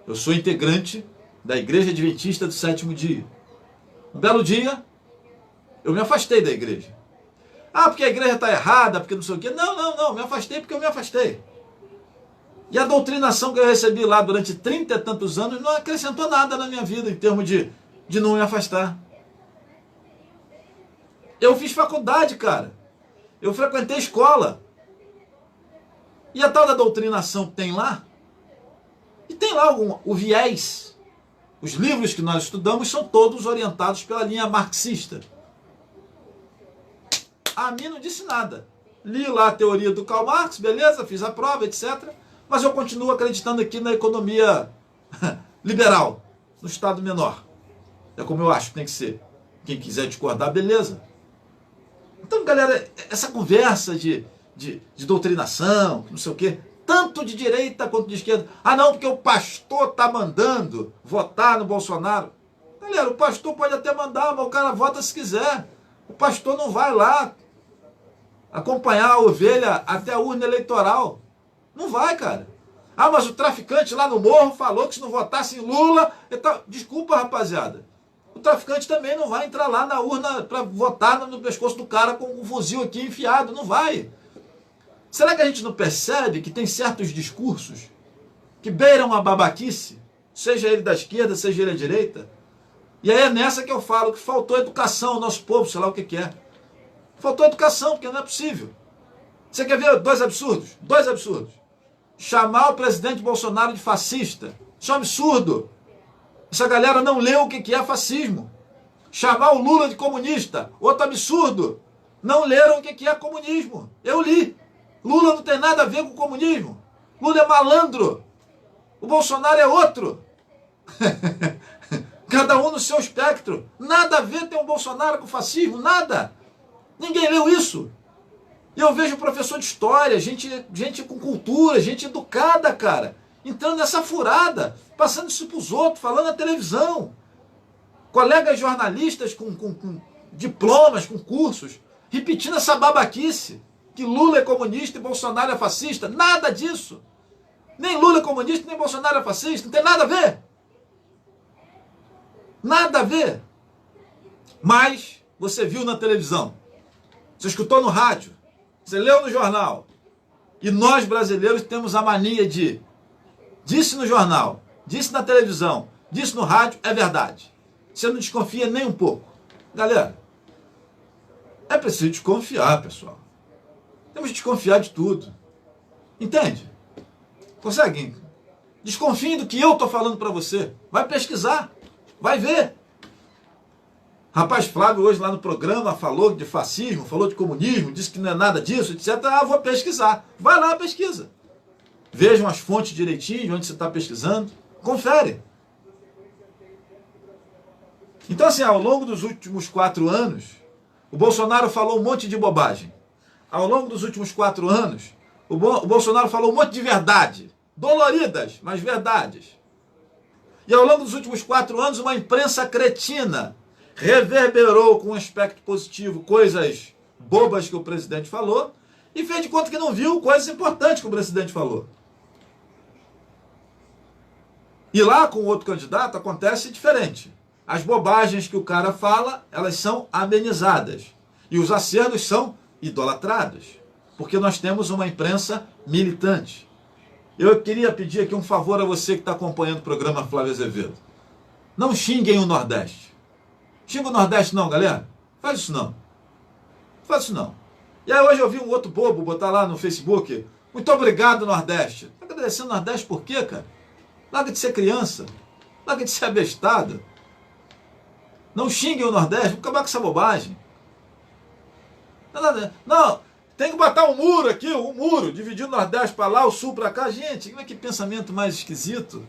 Eu sou integrante da Igreja Adventista do Sétimo Dia. Um belo dia, eu me afastei da igreja. Ah, porque a igreja está errada, porque não sei o quê. Não, me afastei porque eu me afastei. E a doutrinação que eu recebi lá durante 30 e tantos anos não acrescentou nada na minha vida em termos de não me afastar. Eu fiz faculdade, cara. Eu frequentei escola. E a tal da doutrinação que tem lá, e tem lá o viés. Os livros que nós estudamos são todos orientados pela linha marxista. A mim não disse nada. Li lá a teoria do Karl Marx, beleza, fiz a prova, etc. Mas eu continuo acreditando aqui na economia liberal, no Estado menor. É como eu acho que tem que ser. Quem quiser discordar, beleza. Então, galera, essa conversa de de doutrinação, não sei o quê, tanto de direita quanto de esquerda. Ah, não, porque o pastor está mandando votar no Bolsonaro. Galera, o pastor pode até mandar, mas o cara vota se quiser. O pastor não vai lá acompanhar a ovelha até a urna eleitoral. Não vai, cara. Ah, mas o traficante lá no morro falou que se não votasse em Lula... Então, desculpa, rapaziada. O traficante também não vai entrar lá na urna para votar no pescoço do cara com um fuzil aqui enfiado. Não vai. Será que a gente não percebe que tem certos discursos que beiram a babaquice? Seja ele da esquerda, seja ele da direita. E aí é nessa que eu falo que faltou educação ao nosso povo, sei lá o que é. Faltou educação, porque não é possível. Você quer ver dois absurdos? Dois absurdos. Chamar o presidente Bolsonaro de fascista. Isso é um absurdo. Essa galera não leu o que é fascismo. Chamar o Lula de comunista. Outro absurdo. Não leram o que é comunismo. Eu li. Lula não tem nada a ver com comunismo. Lula é malandro. O Bolsonaro é outro. Cada um no seu espectro. Nada a ver ter um Bolsonaro com fascismo. Nada. Ninguém leu isso. E eu vejo professor de história, gente com cultura, gente educada, cara, entrando nessa furada, passando isso para os outros, falando na televisão. Colegas jornalistas com diplomas, com cursos, repetindo essa babaquice, que Lula é comunista e Bolsonaro é fascista. Nada disso. Nem Lula é comunista, nem Bolsonaro é fascista. Não tem nada a ver. Nada a ver. Mas você viu na televisão, você escutou no rádio, você leu no jornal. E nós brasileiros temos a mania de disse no jornal, disse na televisão, disse no rádio, é verdade. Você não desconfia nem um pouco. Galera, é preciso desconfiar, pessoal. Temos que desconfiar de tudo. Entende? Conseguem? Desconfiem do que eu estou falando para você. Vai pesquisar. Vai ver. Rapaz Flávio hoje lá no programa falou de fascismo, falou de comunismo, disse que não é nada disso, etc. Ah, vou pesquisar. Vai lá, pesquisa. Vejam as fontes direitinho, de onde você está pesquisando. Confere. Então, assim, ao longo dos últimos 4 anos, o Bolsonaro falou um monte de bobagem. Ao longo dos últimos 4 anos, o Bolsonaro falou um monte de verdade. Doloridas, mas verdades. E ao longo dos últimos 4 anos, uma imprensa cretina reverberou com um aspecto positivo coisas bobas que o presidente falou e fez de conta que não viu coisas importantes que o presidente falou. E lá com o outro candidato acontece diferente. As bobagens que o cara fala, elas são amenizadas. E os acertos são idolatrados. Porque nós temos uma imprensa militante. Eu queria pedir aqui um favor a você que está acompanhando o programa Flávio Azevedo. Não xinguem o Nordeste. Xinga o Nordeste não, galera. Faz isso não. Faz isso não. E aí hoje eu vi um outro bobo botar lá no Facebook. Muito obrigado, Nordeste. Tá agradecendo o Nordeste por quê, cara? Larga de ser criança. Larga de ser abestado. Não xinguem o Nordeste. Vamos acabar com essa bobagem. Não, tem que botar um muro aqui, um muro, dividir o Nordeste para lá, o Sul para cá. Gente, que pensamento mais esquisito.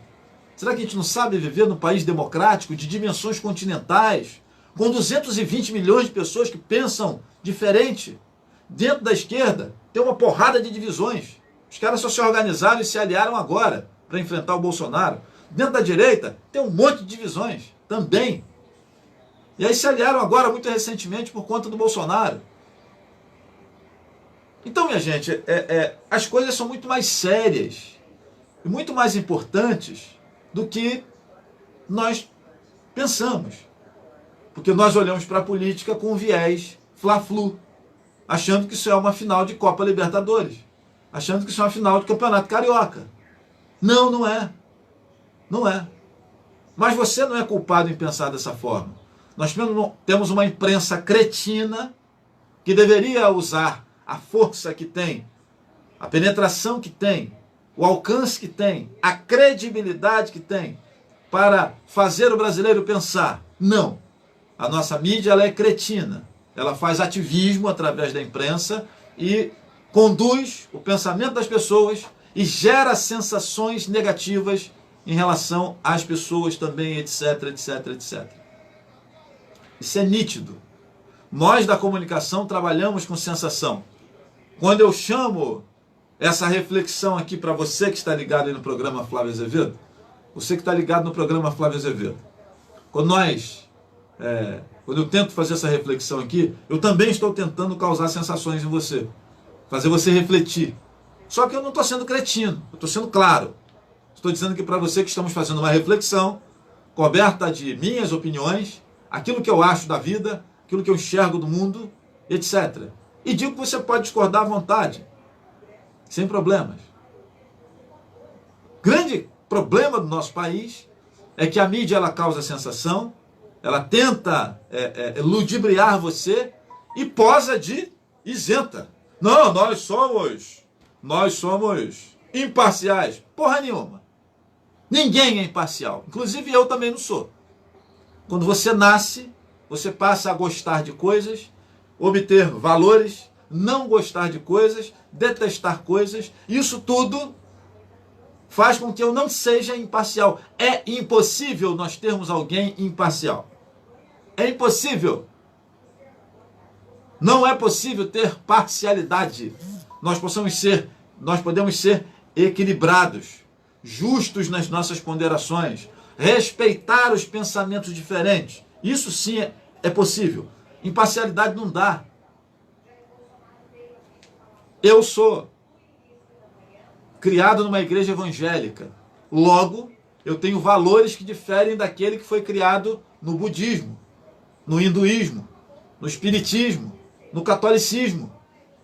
Será que a gente não sabe viver num país democrático, de dimensões continentais, com 220 milhões de pessoas que pensam diferente? Dentro da esquerda tem uma porrada de divisões. Os caras só se organizaram e se aliaram agora para enfrentar o Bolsonaro. Dentro da direita tem um monte de divisões também. E aí se aliaram agora muito recentemente por conta do Bolsonaro. Então, minha gente, as coisas são muito mais sérias e muito mais importantes do que nós pensamos. Porque nós olhamos para a política com um viés fla-flu, achando que isso é uma final de Copa Libertadores, achando que isso é uma final de Campeonato Carioca. Não, não é. Não é. Mas você não é culpado em pensar dessa forma. Nós temos uma imprensa cretina que deveria usar a força que tem, a penetração que tem, o alcance que tem, a credibilidade que tem para fazer o brasileiro pensar. Não. A nossa mídia ela é cretina. Ela faz ativismo através da imprensa e conduz o pensamento das pessoas e gera sensações negativas em relação às pessoas também, etc, etc, etc. Isso é nítido. Nós da comunicação trabalhamos com sensação. Quando eu chamo essa reflexão aqui para você que está ligado aí no programa Flávio Azevedo, você que está ligado no programa Flávio Azevedo, quando eu tento fazer essa reflexão aqui, eu também estou tentando causar sensações em você, fazer você refletir. Só que eu não estou sendo cretino, eu estou sendo claro. Estou dizendo que para você que estamos fazendo uma reflexão coberta de minhas opiniões, aquilo que eu acho da vida, aquilo que eu enxergo do mundo, etc. E digo que você pode discordar à vontade, sem problemas. Grande problema do nosso país é que a mídia ela causa sensação, ela tenta ludibriar você e posa de isenta. Não, nós somos imparciais. Porra nenhuma. Ninguém é imparcial. Inclusive eu também não sou. Quando você nasce, você passa a gostar de coisas, obter valores, não gostar de coisas, detestar coisas. Isso tudo faz com que eu não seja imparcial. É impossível nós termos alguém imparcial. É impossível. Não é possível ter parcialidade. Nós podemos ser equilibrados, justos nas nossas ponderações, respeitar os pensamentos diferentes. Isso sim é possível. Imparcialidade não dá. Eu sou criado numa igreja evangélica. Logo, eu tenho valores que diferem daquele que foi criado no budismo, no hinduísmo, no espiritismo, no catolicismo.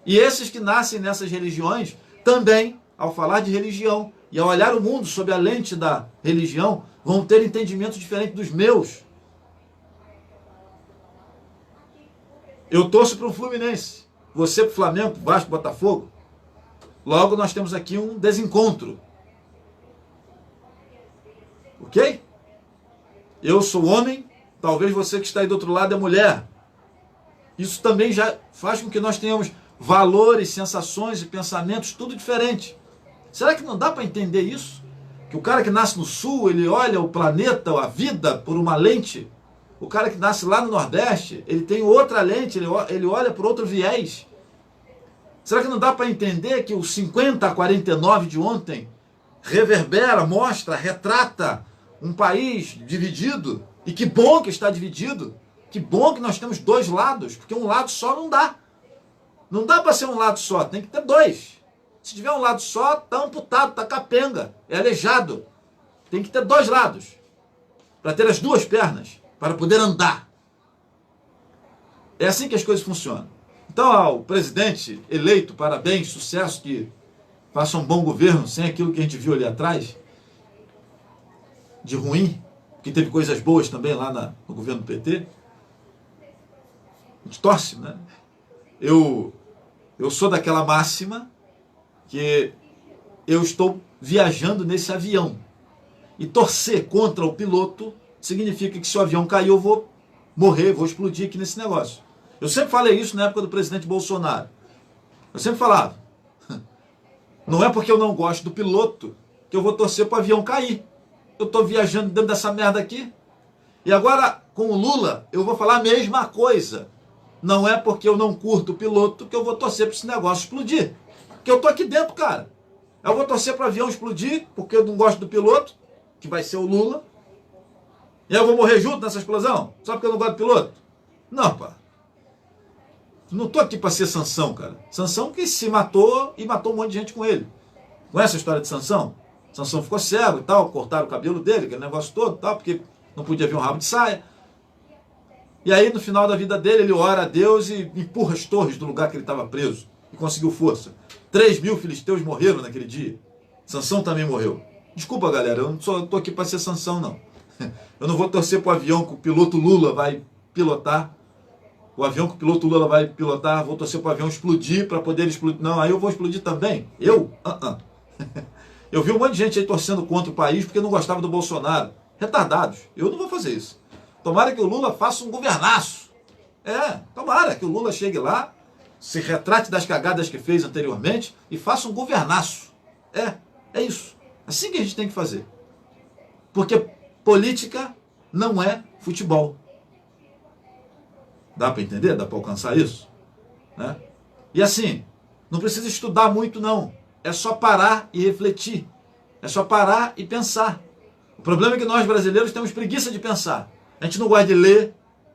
E esses que nascem nessas religiões, também, ao falar de religião e ao olhar o mundo sob a lente da religião, vão ter entendimentos diferentes dos meus. Eu torço para o Fluminense, você para o Flamengo, Vasco, Botafogo. Logo, nós temos aqui um desencontro. Ok? Eu sou homem, talvez você que está aí do outro lado é mulher. Isso também já faz com que nós tenhamos valores, sensações e pensamentos tudo diferente. Será que não dá para entender isso? Que o cara que nasce no sul, ele olha o planeta, a vida, por uma lente. O cara que nasce lá no Nordeste, ele tem outra lente, ele olha por outro viés. Será que não dá para entender que o 50-49 de ontem reverbera, mostra, retrata um país dividido? E que bom que está dividido. Que bom que nós temos dois lados, porque um lado só não dá. Não dá para ser um lado só, tem que ter dois. Se tiver um lado só, está amputado, está capenga, é aleijado. Tem que ter dois lados, para ter as duas pernas, para poder andar. É assim que as coisas funcionam. Então, ao presidente eleito, parabéns, sucesso, que faça um bom governo, sem aquilo que a gente viu ali atrás, de ruim, que teve coisas boas também lá no governo do PT. A gente torce, né? Eu sou daquela máxima que eu estou viajando nesse avião. E torcer contra o piloto significa que se o avião cair, eu vou morrer, vou explodir aqui nesse negócio. Eu sempre falei isso na época do presidente Bolsonaro. Eu sempre falava. Não é porque eu não gosto do piloto que eu vou torcer para o avião cair. Eu estou viajando dentro dessa merda aqui. E agora, com o Lula, eu vou falar a mesma coisa. Não é porque eu não curto o piloto que eu vou torcer para esse negócio explodir. Porque eu estou aqui dentro, cara. Eu vou torcer para o avião explodir porque eu não gosto do piloto, que vai ser o Lula. E eu vou morrer junto nessa explosão? Só porque eu não gosto do piloto? Não, pá. Não estou aqui para ser Sansão, cara. Sansão que se matou e matou um monte de gente com ele. Conhece a história de Sansão? Sansão ficou cego e tal, cortaram o cabelo dele, aquele negócio todo e tal, porque não podia ver um rabo de saia. E aí, no final da vida dele, ele ora a Deus e empurra as torres do lugar que ele estava preso. E conseguiu força. 3.000 filisteus morreram naquele dia. Sansão também morreu. Desculpa, galera, eu não estou aqui para ser Sansão, não. Eu não vou torcer para o avião que o piloto Lula vai pilotar. O avião que o piloto Lula vai pilotar, vou torcer para o avião explodir, para poder explodir. Não, aí eu vou explodir também. Eu? Eu vi um monte de gente aí torcendo contra o país porque não gostava do Bolsonaro. Retardados. Eu não vou fazer isso. Tomara que o Lula faça um governaço. Tomara que o Lula chegue lá, se retrate das cagadas que fez anteriormente e faça um governaço. É isso. Assim que a gente tem que fazer. Porque política não é futebol. Dá para entender? Dá para alcançar isso? Né? E assim, Não precisa estudar muito, não. É só parar e refletir. É só parar e pensar. O problema é que nós brasileiros temos preguiça de pensar. A gente não gosta de ler,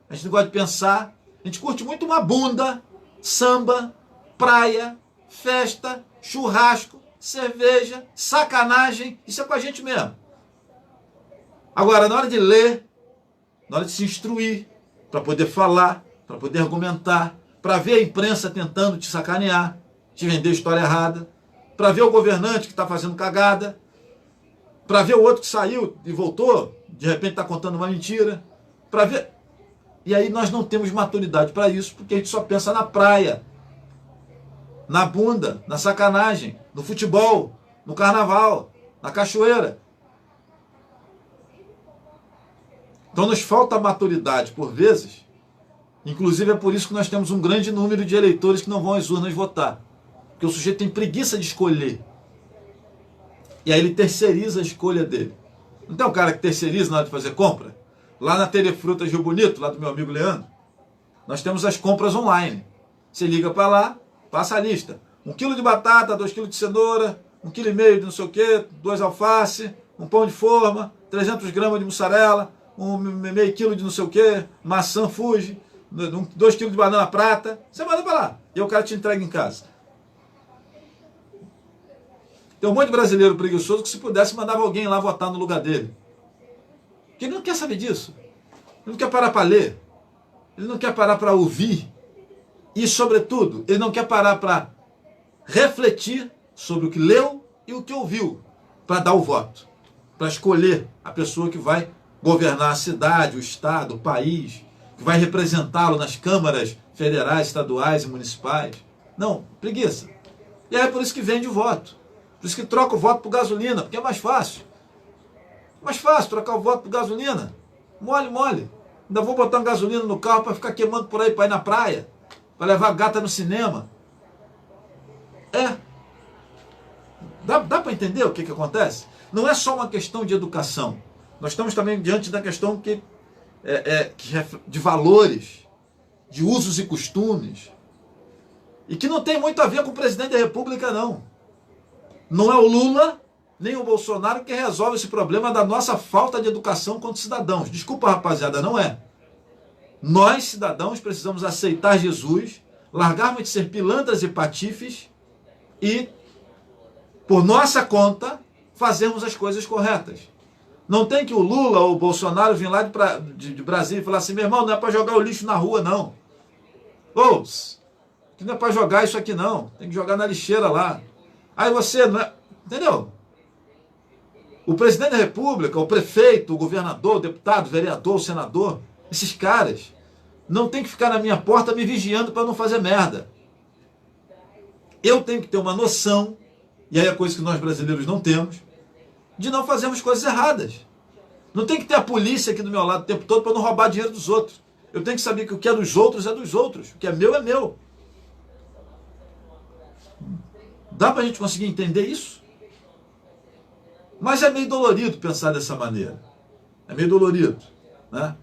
a gente não gosta de pensar. A gente curte muito uma bunda, samba, praia, festa, churrasco, cerveja, sacanagem. Isso é com a gente mesmo. Agora, na hora de ler, na hora de se instruir, para poder falar, para poder argumentar, para ver a imprensa tentando te sacanear, te vender história errada, para ver o governante que está fazendo cagada, para ver o outro que saiu e voltou, de repente está contando uma mentira, para ver... E aí nós não temos maturidade para isso, porque a gente só pensa na praia, na bunda, na sacanagem, no futebol, no carnaval, na cachoeira. Então nos falta maturidade por vezes, inclusive é por isso que nós temos um grande número de eleitores que não vão às urnas votar. Porque o sujeito tem preguiça de escolher. E aí ele terceiriza a escolha dele. Não tem um cara que terceiriza na hora de fazer compra? Lá na Telefrutas Rio Bonito, lá do meu amigo Leandro, nós temos as compras online. Você liga para lá, passa a lista. 1 quilo de batata, 2 quilos de cenoura, 1,5 kg de não sei o quê, 2 alface, um pão de forma, 300 gramas de mussarela, meio quilo de não sei o quê, maçã Fuji, 2 quilos de banana prata. Você manda para lá e o cara te entrega em casa. Tem um monte de brasileiro preguiçoso que, se pudesse, mandava alguém lá votar no lugar dele. Porque ele não quer saber disso. Ele não quer parar para ler. Ele não quer parar para ouvir. E, sobretudo, ele não quer parar para refletir sobre o que leu e o que ouviu, para dar o voto, para escolher a pessoa que vai governar a cidade, o estado, o país, que vai representá-lo nas câmaras federais, estaduais e municipais. Não, preguiça. E é por isso que vende o voto. Por isso que troca o voto por gasolina, porque é mais fácil. Mais fácil trocar o voto por gasolina. Mole, mole. Ainda vou botar uma gasolina no carro para ficar queimando por aí, para ir na praia, para levar a gata no cinema. É. Dá para entender o que acontece? Não é só uma questão de educação. Nós estamos também diante da questão de valores, de usos e costumes, e que não tem muito a ver com o presidente da República, não. Não é o Lula, nem o Bolsonaro que resolve esse problema da nossa falta de educação quanto cidadãos. Desculpa, rapaziada, não é. Nós, cidadãos, precisamos aceitar Jesus, largarmos de ser pilantras e patifes e, por nossa conta, fazermos as coisas corretas. Não tem que o Lula ou o Bolsonaro vir lá de Brasília e falar assim: meu irmão, não é para jogar o lixo na rua, não. Ou, não é para jogar isso aqui, não. Tem que jogar na lixeira lá. Aí você não é... Entendeu? O presidente da República, o prefeito, o governador, o deputado, o vereador, o senador, esses caras não tem que ficar na minha porta me vigiando para não fazer merda. Eu tenho que ter uma noção, e aí é coisa que nós brasileiros não temos, de não fazermos coisas erradas. Não tem que ter a polícia aqui do meu lado o tempo todo para não roubar dinheiro dos outros. Eu tenho que saber que o que é dos outros é dos outros. O que é meu é meu. Dá para a gente conseguir entender isso? Mas é meio dolorido pensar dessa maneira. É meio dolorido, né?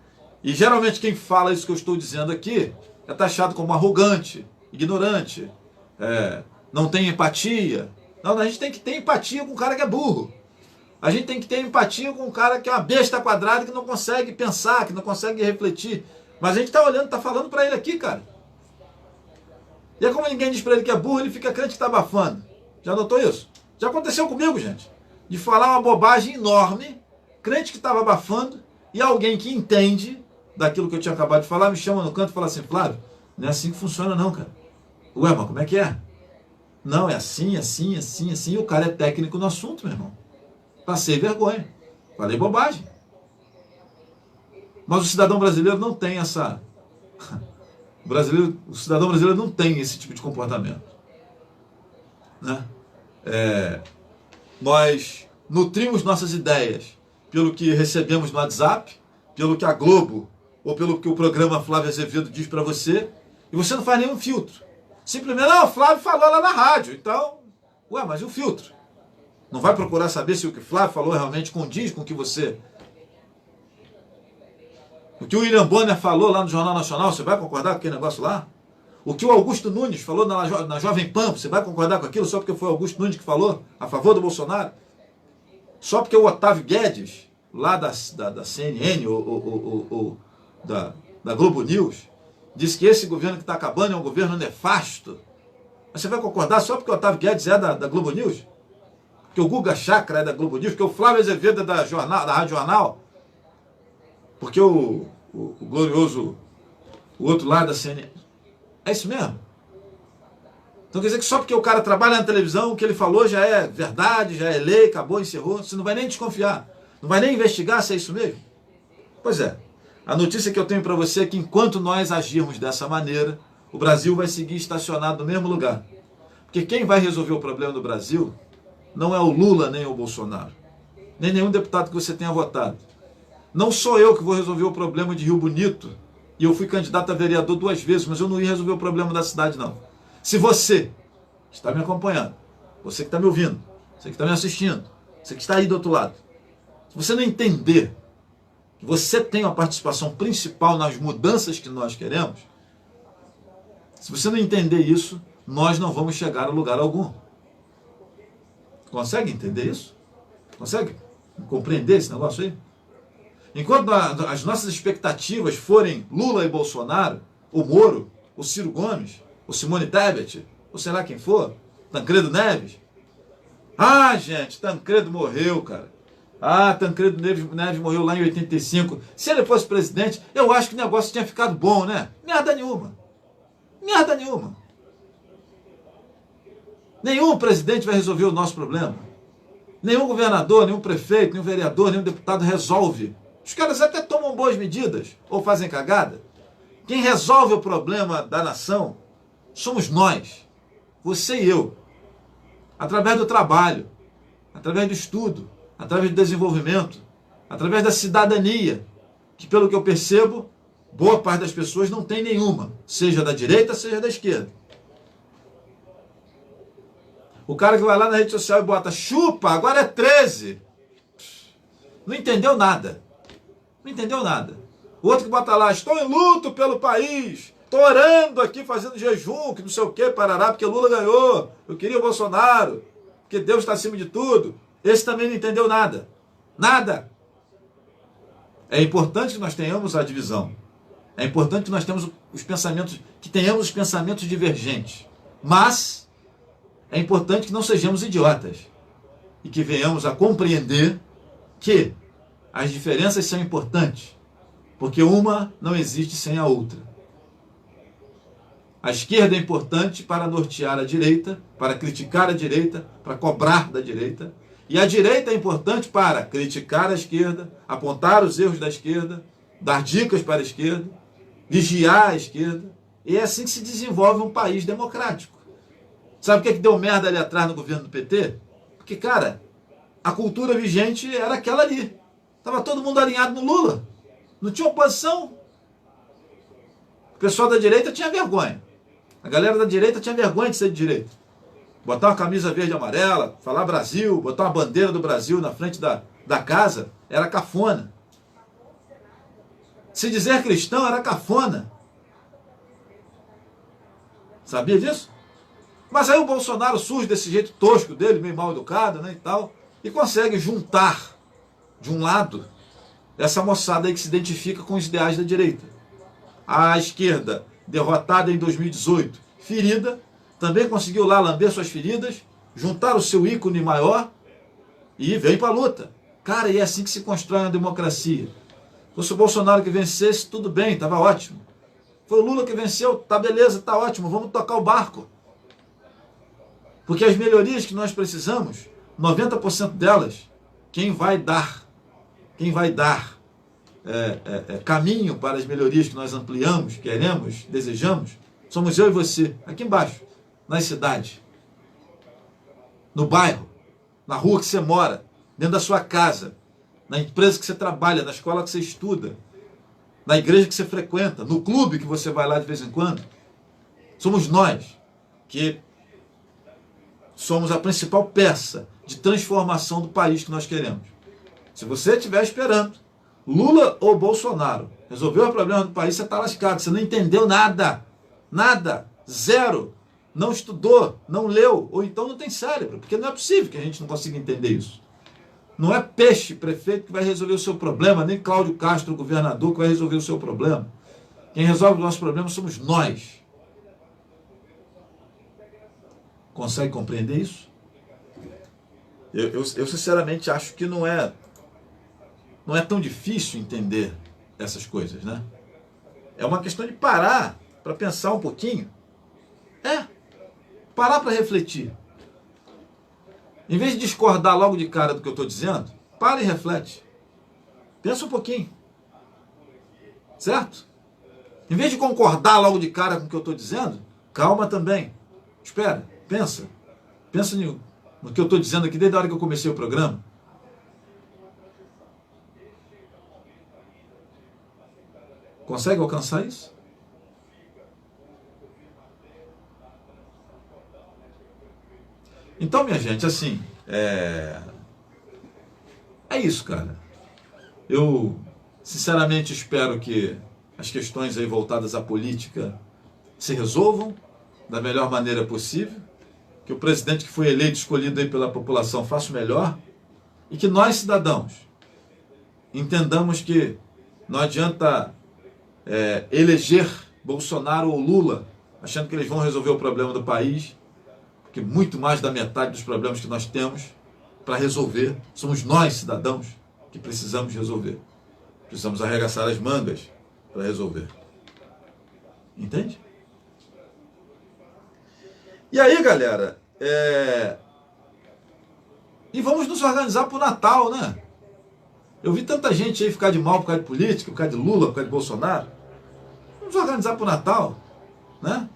E geralmente quem fala isso que eu estou dizendo aqui é taxado como arrogante, ignorante, não tem empatia. Não, a gente tem que ter empatia com o cara que é burro. A gente tem que ter empatia com o cara que é uma besta quadrada, que não consegue pensar, que não consegue refletir. Mas a gente está olhando, está falando para ele aqui, cara. E é como ninguém diz para ele que é burro, ele fica crente que está abafando. Já notou isso? Já aconteceu comigo, gente. De falar uma bobagem enorme, crente que estava abafando, e alguém que entende daquilo que eu tinha acabado de falar, me chama no canto e fala assim: Flávio, não é assim que funciona não, cara. Ué, mas como é que é? Não, é assim, assim, assim, assim, e o cara é técnico no assunto, meu irmão. Passei vergonha. Falei bobagem. Mas o cidadão brasileiro não tem essa... O cidadão brasileiro não tem esse tipo de comportamento. Né? Nós nutrimos nossas ideias pelo que recebemos no WhatsApp, pelo que a Globo ou pelo que o programa Flávio Azevedo diz para você, e você não faz nenhum filtro. Simplesmente, não, o Flávio falou lá na rádio, então, ué, mas e o filtro? Não vai procurar saber se o que o Flávio falou realmente condiz com o que você... O que o William Bonner falou lá no Jornal Nacional, você vai concordar com aquele negócio lá? O que o Augusto Nunes falou na Jovem Pan, você vai concordar com aquilo só porque foi o Augusto Nunes que falou a favor do Bolsonaro? Só porque o Otávio Guedes, lá da CNN ou da Globo News, disse que esse governo que está acabando é um governo nefasto. Mas você vai concordar só porque o Otávio Guedes é da Globo News? Porque o Guga Chakra é da Globo News? Porque o Flávio Azevedo é da Rádio Jornal? Porque o glorioso, o outro lado da CNN... É isso mesmo? Então quer dizer que só porque o cara trabalha na televisão, o que ele falou já é verdade, já é lei, acabou, encerrou. Você não vai nem desconfiar, não vai nem investigar se é isso mesmo? Pois é. A notícia que eu tenho para você é que enquanto nós agirmos dessa maneira, o Brasil vai seguir estacionado no mesmo lugar. Porque quem vai resolver o problema do Brasil não é o Lula nem o Bolsonaro, nem nenhum deputado que você tenha votado. Não sou eu que vou resolver o problema de Rio Bonito, e eu fui candidato a vereador 2 vezes, mas eu não ia resolver o problema da cidade, não. Se você está me acompanhando, você que está me ouvindo, você que está me assistindo, você que está aí do outro lado, se você não entender que você tem uma participação principal nas mudanças que nós queremos, se você não entender isso, nós não vamos chegar a lugar algum. Consegue entender isso? Consegue compreender esse negócio aí? Enquanto as nossas expectativas forem Lula e Bolsonaro, o Moro, o Ciro Gomes, o Simone Tebet, ou sei lá quem for, Tancredo Neves. Ah, gente, Tancredo morreu, cara. Ah, Tancredo Neves morreu lá em 85. Se ele fosse presidente, eu acho que o negócio tinha ficado bom, né? Merda nenhuma. Merda nenhuma. Nenhum presidente vai resolver o nosso problema. Nenhum governador, nenhum prefeito, nenhum vereador, nenhum deputado resolve. Os caras até tomam boas medidas, ou fazem cagada. Quem resolve o problema da nação somos nós, você e eu. Através do trabalho, através do estudo, através do desenvolvimento, através da cidadania, que pelo que eu percebo, boa parte das pessoas não tem nenhuma, seja da direita, seja da esquerda. O cara que vai lá na rede social e bota chupa, agora é 13. Não entendeu nada. Não entendeu nada. O outro que bota lá, estou em luto pelo país, estou orando aqui, fazendo jejum, que não sei o que, parará, porque Lula ganhou, eu queria o Bolsonaro, porque Deus está acima de tudo. Esse também não entendeu nada. Nada. É importante que nós tenhamos a divisão. É importante que nós tenhamos tenhamos os pensamentos divergentes. Mas é importante que não sejamos idiotas e que venhamos a compreender que as diferenças são importantes, porque uma não existe sem a outra. A esquerda é importante para nortear a direita, para criticar a direita, para cobrar da direita, e a direita é importante para criticar a esquerda, apontar os erros da esquerda, dar dicas para a esquerda, vigiar a esquerda, e é assim que se desenvolve um país democrático. Sabe o que deu merda ali atrás no governo do PT? Porque, cara, a cultura vigente era aquela ali. Estava todo mundo alinhado no Lula. Não tinha oposição. O pessoal da direita tinha vergonha. A galera da direita tinha vergonha de ser de direita. Botar uma camisa verde e amarela, falar Brasil, botar uma bandeira do Brasil na frente da casa, era cafona. Se dizer cristão era cafona. Sabia disso? Mas aí o Bolsonaro surge desse jeito tosco dele, meio mal educado, né, e tal, e consegue juntar, de um lado, essa moçada aí que se identifica com os ideais da direita. A esquerda, derrotada em 2018, ferida, também conseguiu lá lamber suas feridas, juntar o seu ícone maior e veio para a luta. Cara, e é assim que se constrói uma democracia. Se fosse o Bolsonaro que vencesse, tudo bem, estava ótimo. Foi o Lula que venceu, tá beleza, tá ótimo, vamos tocar o barco. Porque as melhorias que nós precisamos, 90% delas, quem vai dar caminho para as melhorias que nós ampliamos, queremos, desejamos, somos eu e você, aqui embaixo, nas cidades, no bairro, na rua que você mora, dentro da sua casa, na empresa que você trabalha, na escola que você estuda, na igreja que você frequenta, no clube que você vai lá de vez em quando. Somos nós que somos a principal peça de transformação do país que nós queremos. Se você estiver esperando Lula ou Bolsonaro resolver o problema do país, você está lascado, você não entendeu nada. Nada. zero, não estudou, não leu, ou então não tem cérebro, porque não é possível que a gente não consiga entender isso. Não é Peixe, prefeito, que vai resolver o seu problema, nem Cláudio Castro, governador, que vai resolver o seu problema. Quem resolve o nosso problema somos nós. Consegue compreender isso? Eu sinceramente acho que não é tão difícil entender essas coisas, né? É uma questão de parar para pensar um pouquinho. Parar para refletir. Em vez de discordar logo de cara do que eu estou dizendo, para e reflete. Pensa um pouquinho. Certo? Em vez de concordar logo de cara com o que eu estou dizendo, calma também. Espera, pensa. Pensa no que eu estou dizendo aqui desde a hora que eu comecei o programa. Consegue alcançar isso? Então, minha gente, assim, é isso, cara. Eu, sinceramente, espero que as questões aí voltadas à política se resolvam da melhor maneira possível, que o presidente que foi eleito, escolhido aí pela população, faça o melhor, e que nós, cidadãos, entendamos que não adianta eleger Bolsonaro ou Lula, achando que eles vão resolver o problema do país, porque muito mais da metade dos problemas que nós temos para resolver, somos nós, cidadãos, que precisamos resolver. Precisamos arregaçar as mangas para resolver. Entende? E aí, galera, e vamos nos organizar para o Natal, né? Eu vi tanta gente aí ficar de mal por causa de política, por causa de Lula, por causa de Bolsonaro. Vamos organizar para o Natal, né?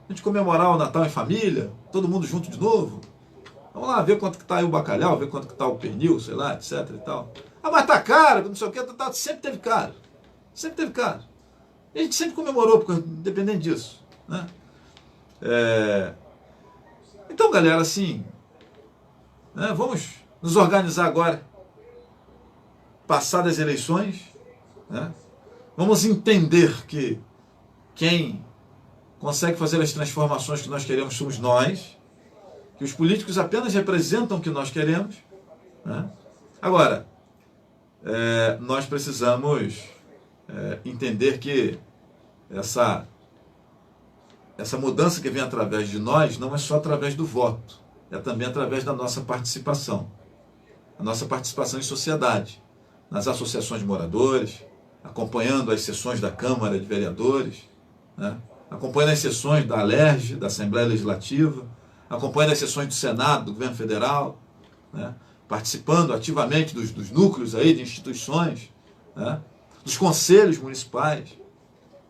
A gente comemorar o Natal em família, todo mundo junto de novo. Vamos lá ver quanto que está aí o bacalhau, ver quanto que está o pernil, sei lá, etc e tal. Ah, mas tá caro, não sei o que, sempre teve caro. Sempre teve caro. E a gente sempre comemorou, independente disso, né? Então, galera, assim, né, vamos nos organizar agora, passadas as eleições, né? Vamos entender que quem consegue fazer as transformações que nós queremos somos nós, que os políticos apenas representam o que nós queremos, né? Agora, nós precisamos entender que essa mudança que vem através de nós não é só através do voto, é também através da nossa participação. A nossa participação em sociedade, nas associações de moradores, acompanhando as sessões da Câmara de Vereadores, né? Acompanhando as sessões da ALERJ, da Assembleia Legislativa, acompanhando as sessões do Senado, do Governo Federal, né? Participando ativamente dos núcleos aí de instituições, né? Dos conselhos municipais,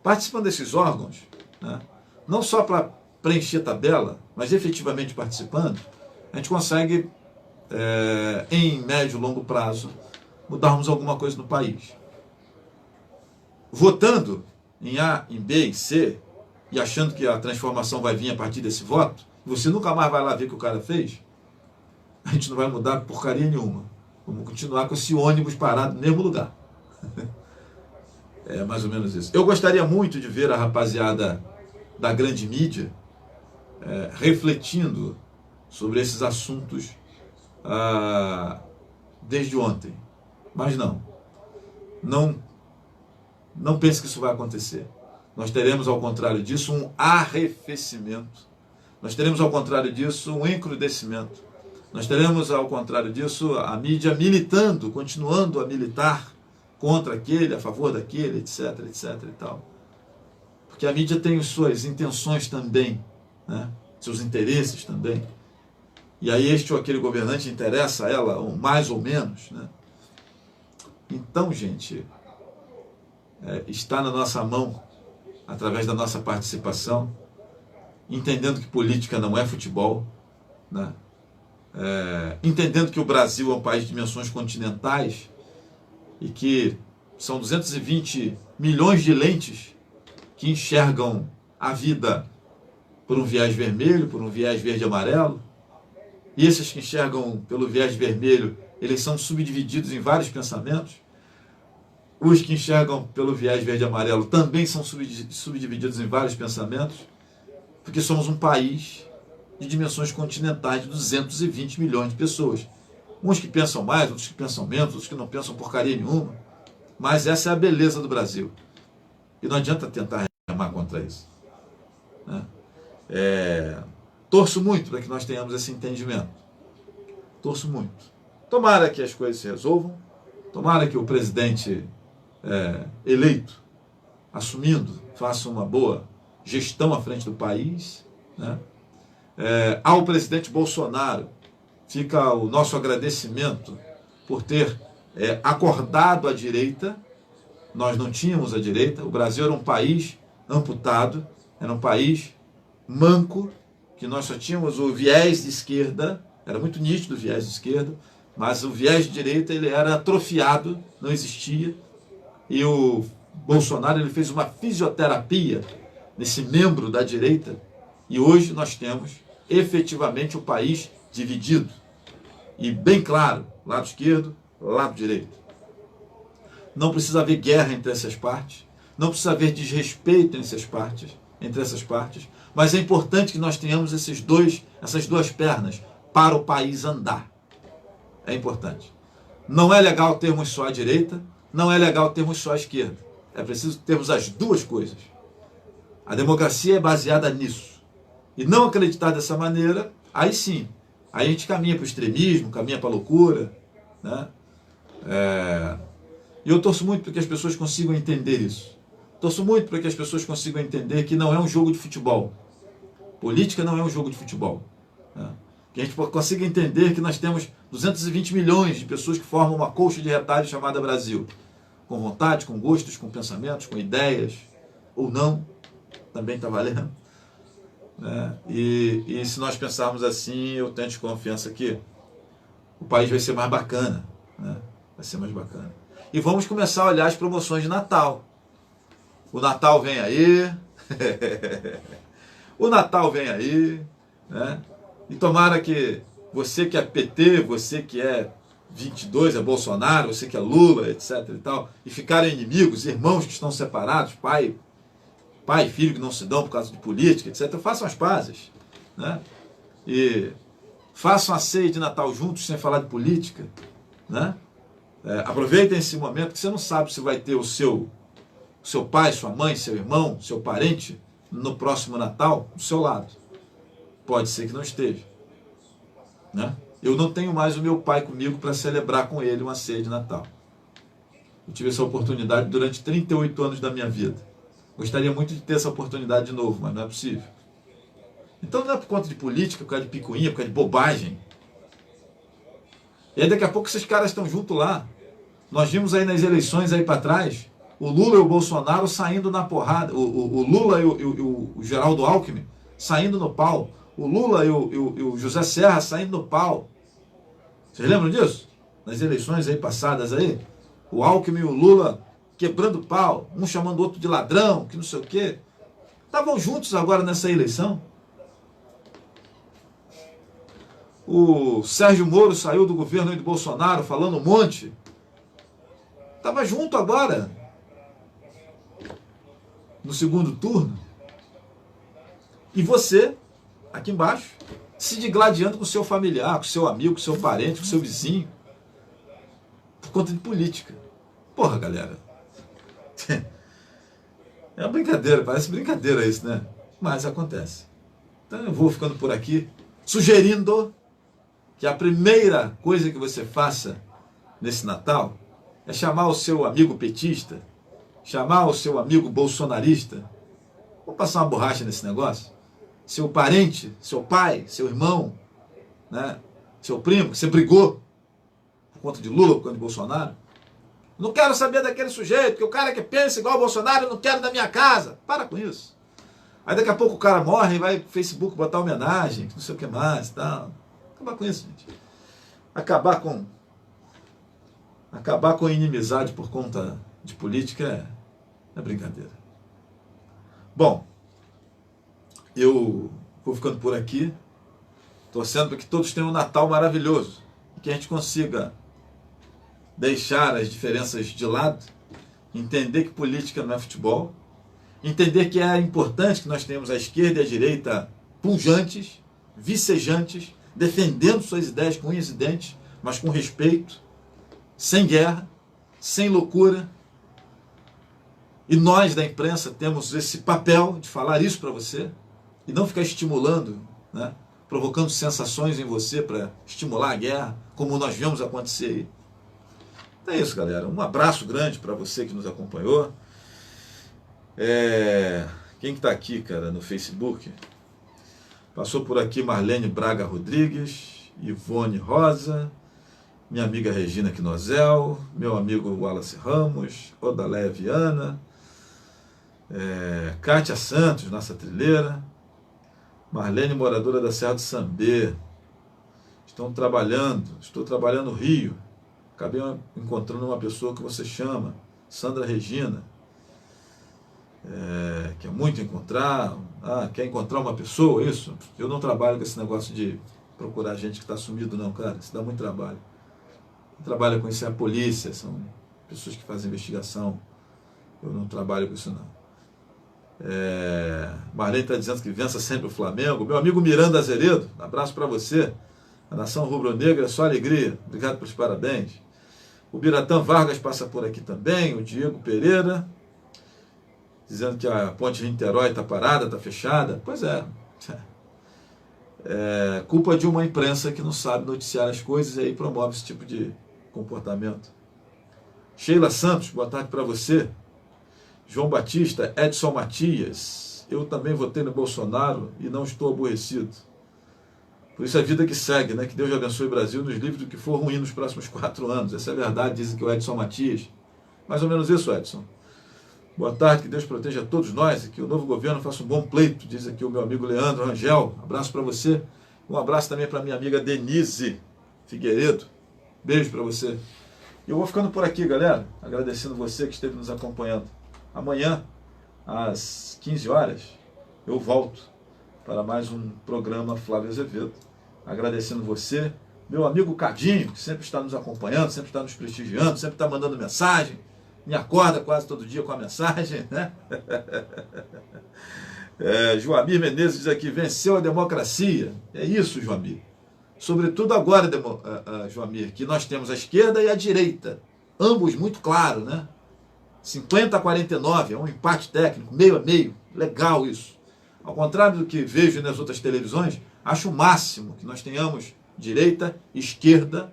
participando desses órgãos, né? Não só para preencher tabela, mas efetivamente participando, a gente consegue, em médio e longo prazo, mudarmos alguma coisa no país. Votando em A, em B, em C, e achando que a transformação vai vir a partir desse voto, você nunca mais vai lá ver o que o cara fez, a gente não vai mudar porcaria nenhuma. Vamos continuar com esse ônibus parado no mesmo lugar. É mais ou menos isso. Eu gostaria muito de ver a rapaziada da grande mídia refletindo sobre esses assuntos desde ontem. Mas não pense que isso vai acontecer. Nós teremos, ao contrário disso, um arrefecimento. Nós teremos, ao contrário disso, um encrudecimento. Nós teremos, ao contrário disso, a mídia militando, continuando a militar contra aquele, a favor daquele, etc, etc e tal. Porque a mídia tem suas intenções também, né? Seus interesses também. E aí este ou aquele governante interessa a ela, mais ou menos, né? Então, gente, está na nossa mão, através da nossa participação, entendendo que política não é futebol, né? Entendendo que o Brasil é um país de dimensões continentais e que são 220 milhões de lentes que enxergam a vida por um viés vermelho, por um viés verde e amarelo. E esses que enxergam pelo viés vermelho, eles são subdivididos em vários pensamentos. Os que enxergam pelo viés verde e amarelo também são subdivididos em vários pensamentos. porque somos um país de dimensões continentais de 220 milhões de pessoas. Uns que pensam mais, outros que pensam menos, outros que não pensam porcaria nenhuma. Mas essa é a beleza do Brasil. E não adianta tentar remar contra isso. Né? Torço muito para que nós tenhamos esse entendimento. Torço muito. Tomara que as coisas se resolvam. Tomara que o presidente eleito, assumindo, faça uma boa gestão à frente do país. Né? Ao presidente Bolsonaro, fica o nosso agradecimento por ter acordado a direita. Nós não tínhamos a direita. O Brasil era um país amputado, era um país manco, que nós só tínhamos o viés de esquerda, era muito nítido o viés de esquerda, mas o viés de direita ele era atrofiado, não existia. E o Bolsonaro ele fez uma fisioterapia nesse membro da direita, e hoje nós temos efetivamente o país dividido. E bem claro, lado esquerdo, lado direito. Não precisa haver guerra entre essas partes, não precisa haver desrespeito entre essas partes, mas é importante que nós tenhamos essas duas pernas para o país andar. É importante. Não é legal termos só a direita, não é legal termos só a esquerda. É preciso termos as duas coisas. A democracia é baseada nisso. E não acreditar dessa maneira, aí sim, aí a gente caminha para o extremismo, caminha para a loucura. Né? E eu torço muito para que as pessoas consigam entender isso. Torço muito para que as pessoas consigam entender que não é um jogo de futebol. Política não é um jogo de futebol. Né? Que a gente consiga entender que nós temos 220 milhões de pessoas que formam uma colcha de retalho chamada Brasil. Com vontade, com gostos, com pensamentos, com ideias, ou não, também está valendo. Né? E se nós pensarmos assim, eu tenho desconfiança que o país vai ser mais bacana. Né? Vai ser mais bacana. E vamos começar a olhar as promoções de Natal. O Natal vem aí. O Natal vem aí. Né? E tomara que você que é PT, você que é 22, é Bolsonaro, você que é Lula, etc. e tal, e ficarem inimigos, irmãos que estão separados, pai e filho que não se dão por causa de política, etc., façam as pazes. Né? E façam a ceia de Natal juntos, sem falar de política. Né? Aproveitem esse momento que você não sabe se vai ter o seu pai, sua mãe, seu irmão, seu parente, no próximo Natal, do seu lado. Pode ser que não esteja. Né? Eu não tenho mais o meu pai comigo para celebrar com ele uma ceia de Natal. Eu tive essa oportunidade durante 38 anos da minha vida. Gostaria muito de ter essa oportunidade de novo, mas não é possível. Então não é por conta de política, por causa de picuinha, por causa de bobagem. E aí daqui a pouco esses caras estão juntos lá. Nós vimos aí nas eleições aí para trás, o Lula e o Bolsonaro saindo na porrada, o Lula e o Geraldo Alckmin saindo no pau, o Lula e o José Serra saindo no pau. Vocês lembram disso? Nas eleições aí passadas aí, o Alckmin e o Lula quebrando pau, um chamando o outro de ladrão, que não sei o quê. Estavam juntos agora nessa eleição. O Sérgio Moro saiu do governo aí do Bolsonaro falando um monte. Estava junto agora, no segundo turno. E você, aqui embaixo, se digladiando com o seu familiar, com o seu amigo, com o seu parente, com o seu vizinho, por conta de política. Porra, galera. É uma brincadeira, parece brincadeira isso, né? Mas acontece. Então eu vou ficando por aqui, sugerindo que a primeira coisa que você faça nesse Natal é chamar o seu amigo petista, chamar o seu amigo bolsonarista. Vamos passar uma borracha nesse negócio? Seu parente, seu pai, seu irmão, né? Seu primo, que você brigou por conta de Lula, por conta de Bolsonaro. Não quero saber daquele sujeito, porque o cara que pensa igual o Bolsonaro, eu não quero da minha casa. Para com isso. Aí daqui a pouco o cara morre e vai pro Facebook botar homenagem, não sei o que mais, tal. Acabar com isso, gente. Acabar com inimizade por conta de política é brincadeira. Bom, eu vou ficando por aqui, torcendo para que todos tenham um Natal maravilhoso, que a gente consiga deixar as diferenças de lado, entender que política não é futebol, Entender que é importante que nós tenhamos a esquerda e a direita pujantes, vicejantes, defendendo suas ideias com unhas e dentes, mas com respeito, sem guerra, sem loucura. E nós da imprensa temos esse papel de falar isso para você e não ficar estimulando, né, provocando sensações em você para estimular a guerra, como nós vemos acontecer aí. Então é isso, galera. Um abraço grande para você que nos acompanhou. Quem que está aqui, cara, no Facebook? Passou por aqui Marlene Braga Rodrigues, Ivone Rosa, minha amiga Regina Quinozel, meu amigo Wallace Ramos, Odaléia Viana, Kátia Santos, nossa trilheira, Marlene, moradora da Serra do Sambê. Estou trabalhando no Rio. Acabei encontrando uma pessoa que você chama, Sandra Regina, quer muito encontrar. Quer encontrar uma pessoa, isso? Eu não trabalho com esse negócio de procurar gente que está sumido, não, cara. Isso dá muito trabalho. Quem trabalha com isso é a polícia, são pessoas que fazem investigação. Eu não trabalho com isso, não. Marlene está dizendo que vença sempre o Flamengo. Meu amigo Miranda Azeredo, abraço para você. A nação rubro-negra é só alegria. Obrigado pelos parabéns. O Biratã Vargas passa por aqui também. O Diego Pereira, dizendo que a ponte de Niterói está parada, está fechada. Pois é. Culpa de uma imprensa que não sabe noticiar as coisas e aí promove esse tipo de comportamento. Sheila Santos, boa tarde para você. João Batista, Edson Matias, eu também votei no Bolsonaro e não estou aborrecido. Por isso é a vida que segue, né? Que Deus abençoe o Brasil, nos livre do que for ruim nos próximos 4 anos. Essa é a verdade, diz que o Edson Matias. Mais ou menos isso, Edson. Boa tarde, que Deus proteja todos nós e que o novo governo faça um bom pleito, diz aqui o meu amigo Leandro Rangel. Abraço para você. Um abraço também para minha amiga Denise Figueiredo. Beijo para você. E eu vou ficando por aqui, galera, agradecendo você que esteve nos acompanhando. Amanhã, às 15 horas, eu volto para mais um programa Flávio Azevedo. Agradecendo você, meu amigo Cadinho, que sempre está nos acompanhando, sempre está nos prestigiando, sempre está mandando mensagem, me acorda quase todo dia com a mensagem, né? Joamir Menezes diz aqui, venceu a democracia. É isso, Joamir. Sobretudo agora, Joamir, que nós temos a esquerda e a direita, ambos muito claros, né? 50-49, é um empate técnico, meio a meio, legal isso. Ao contrário do que vejo nas outras televisões, acho o máximo que nós tenhamos direita e esquerda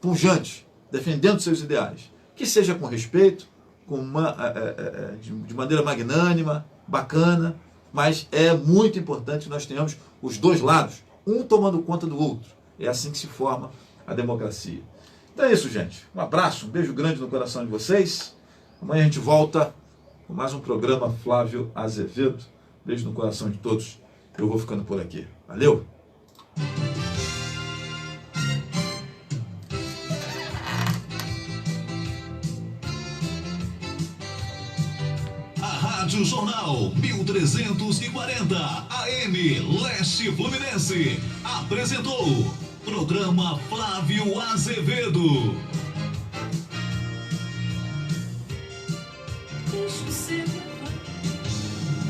pujantes, defendendo seus ideais. Que seja com respeito, de maneira magnânima, bacana, mas é muito importante que nós tenhamos os dois lados, um tomando conta do outro. É assim que se forma a democracia. Então é isso, gente. Um abraço, um beijo grande no coração de vocês. Amanhã a gente volta com mais um programa Flávio Azevedo. Beijo no coração de todos. Eu vou ficando por aqui. Valeu! A Rádio Jornal 1340 AM Leste Fluminense apresentou Programa Flávio Azevedo.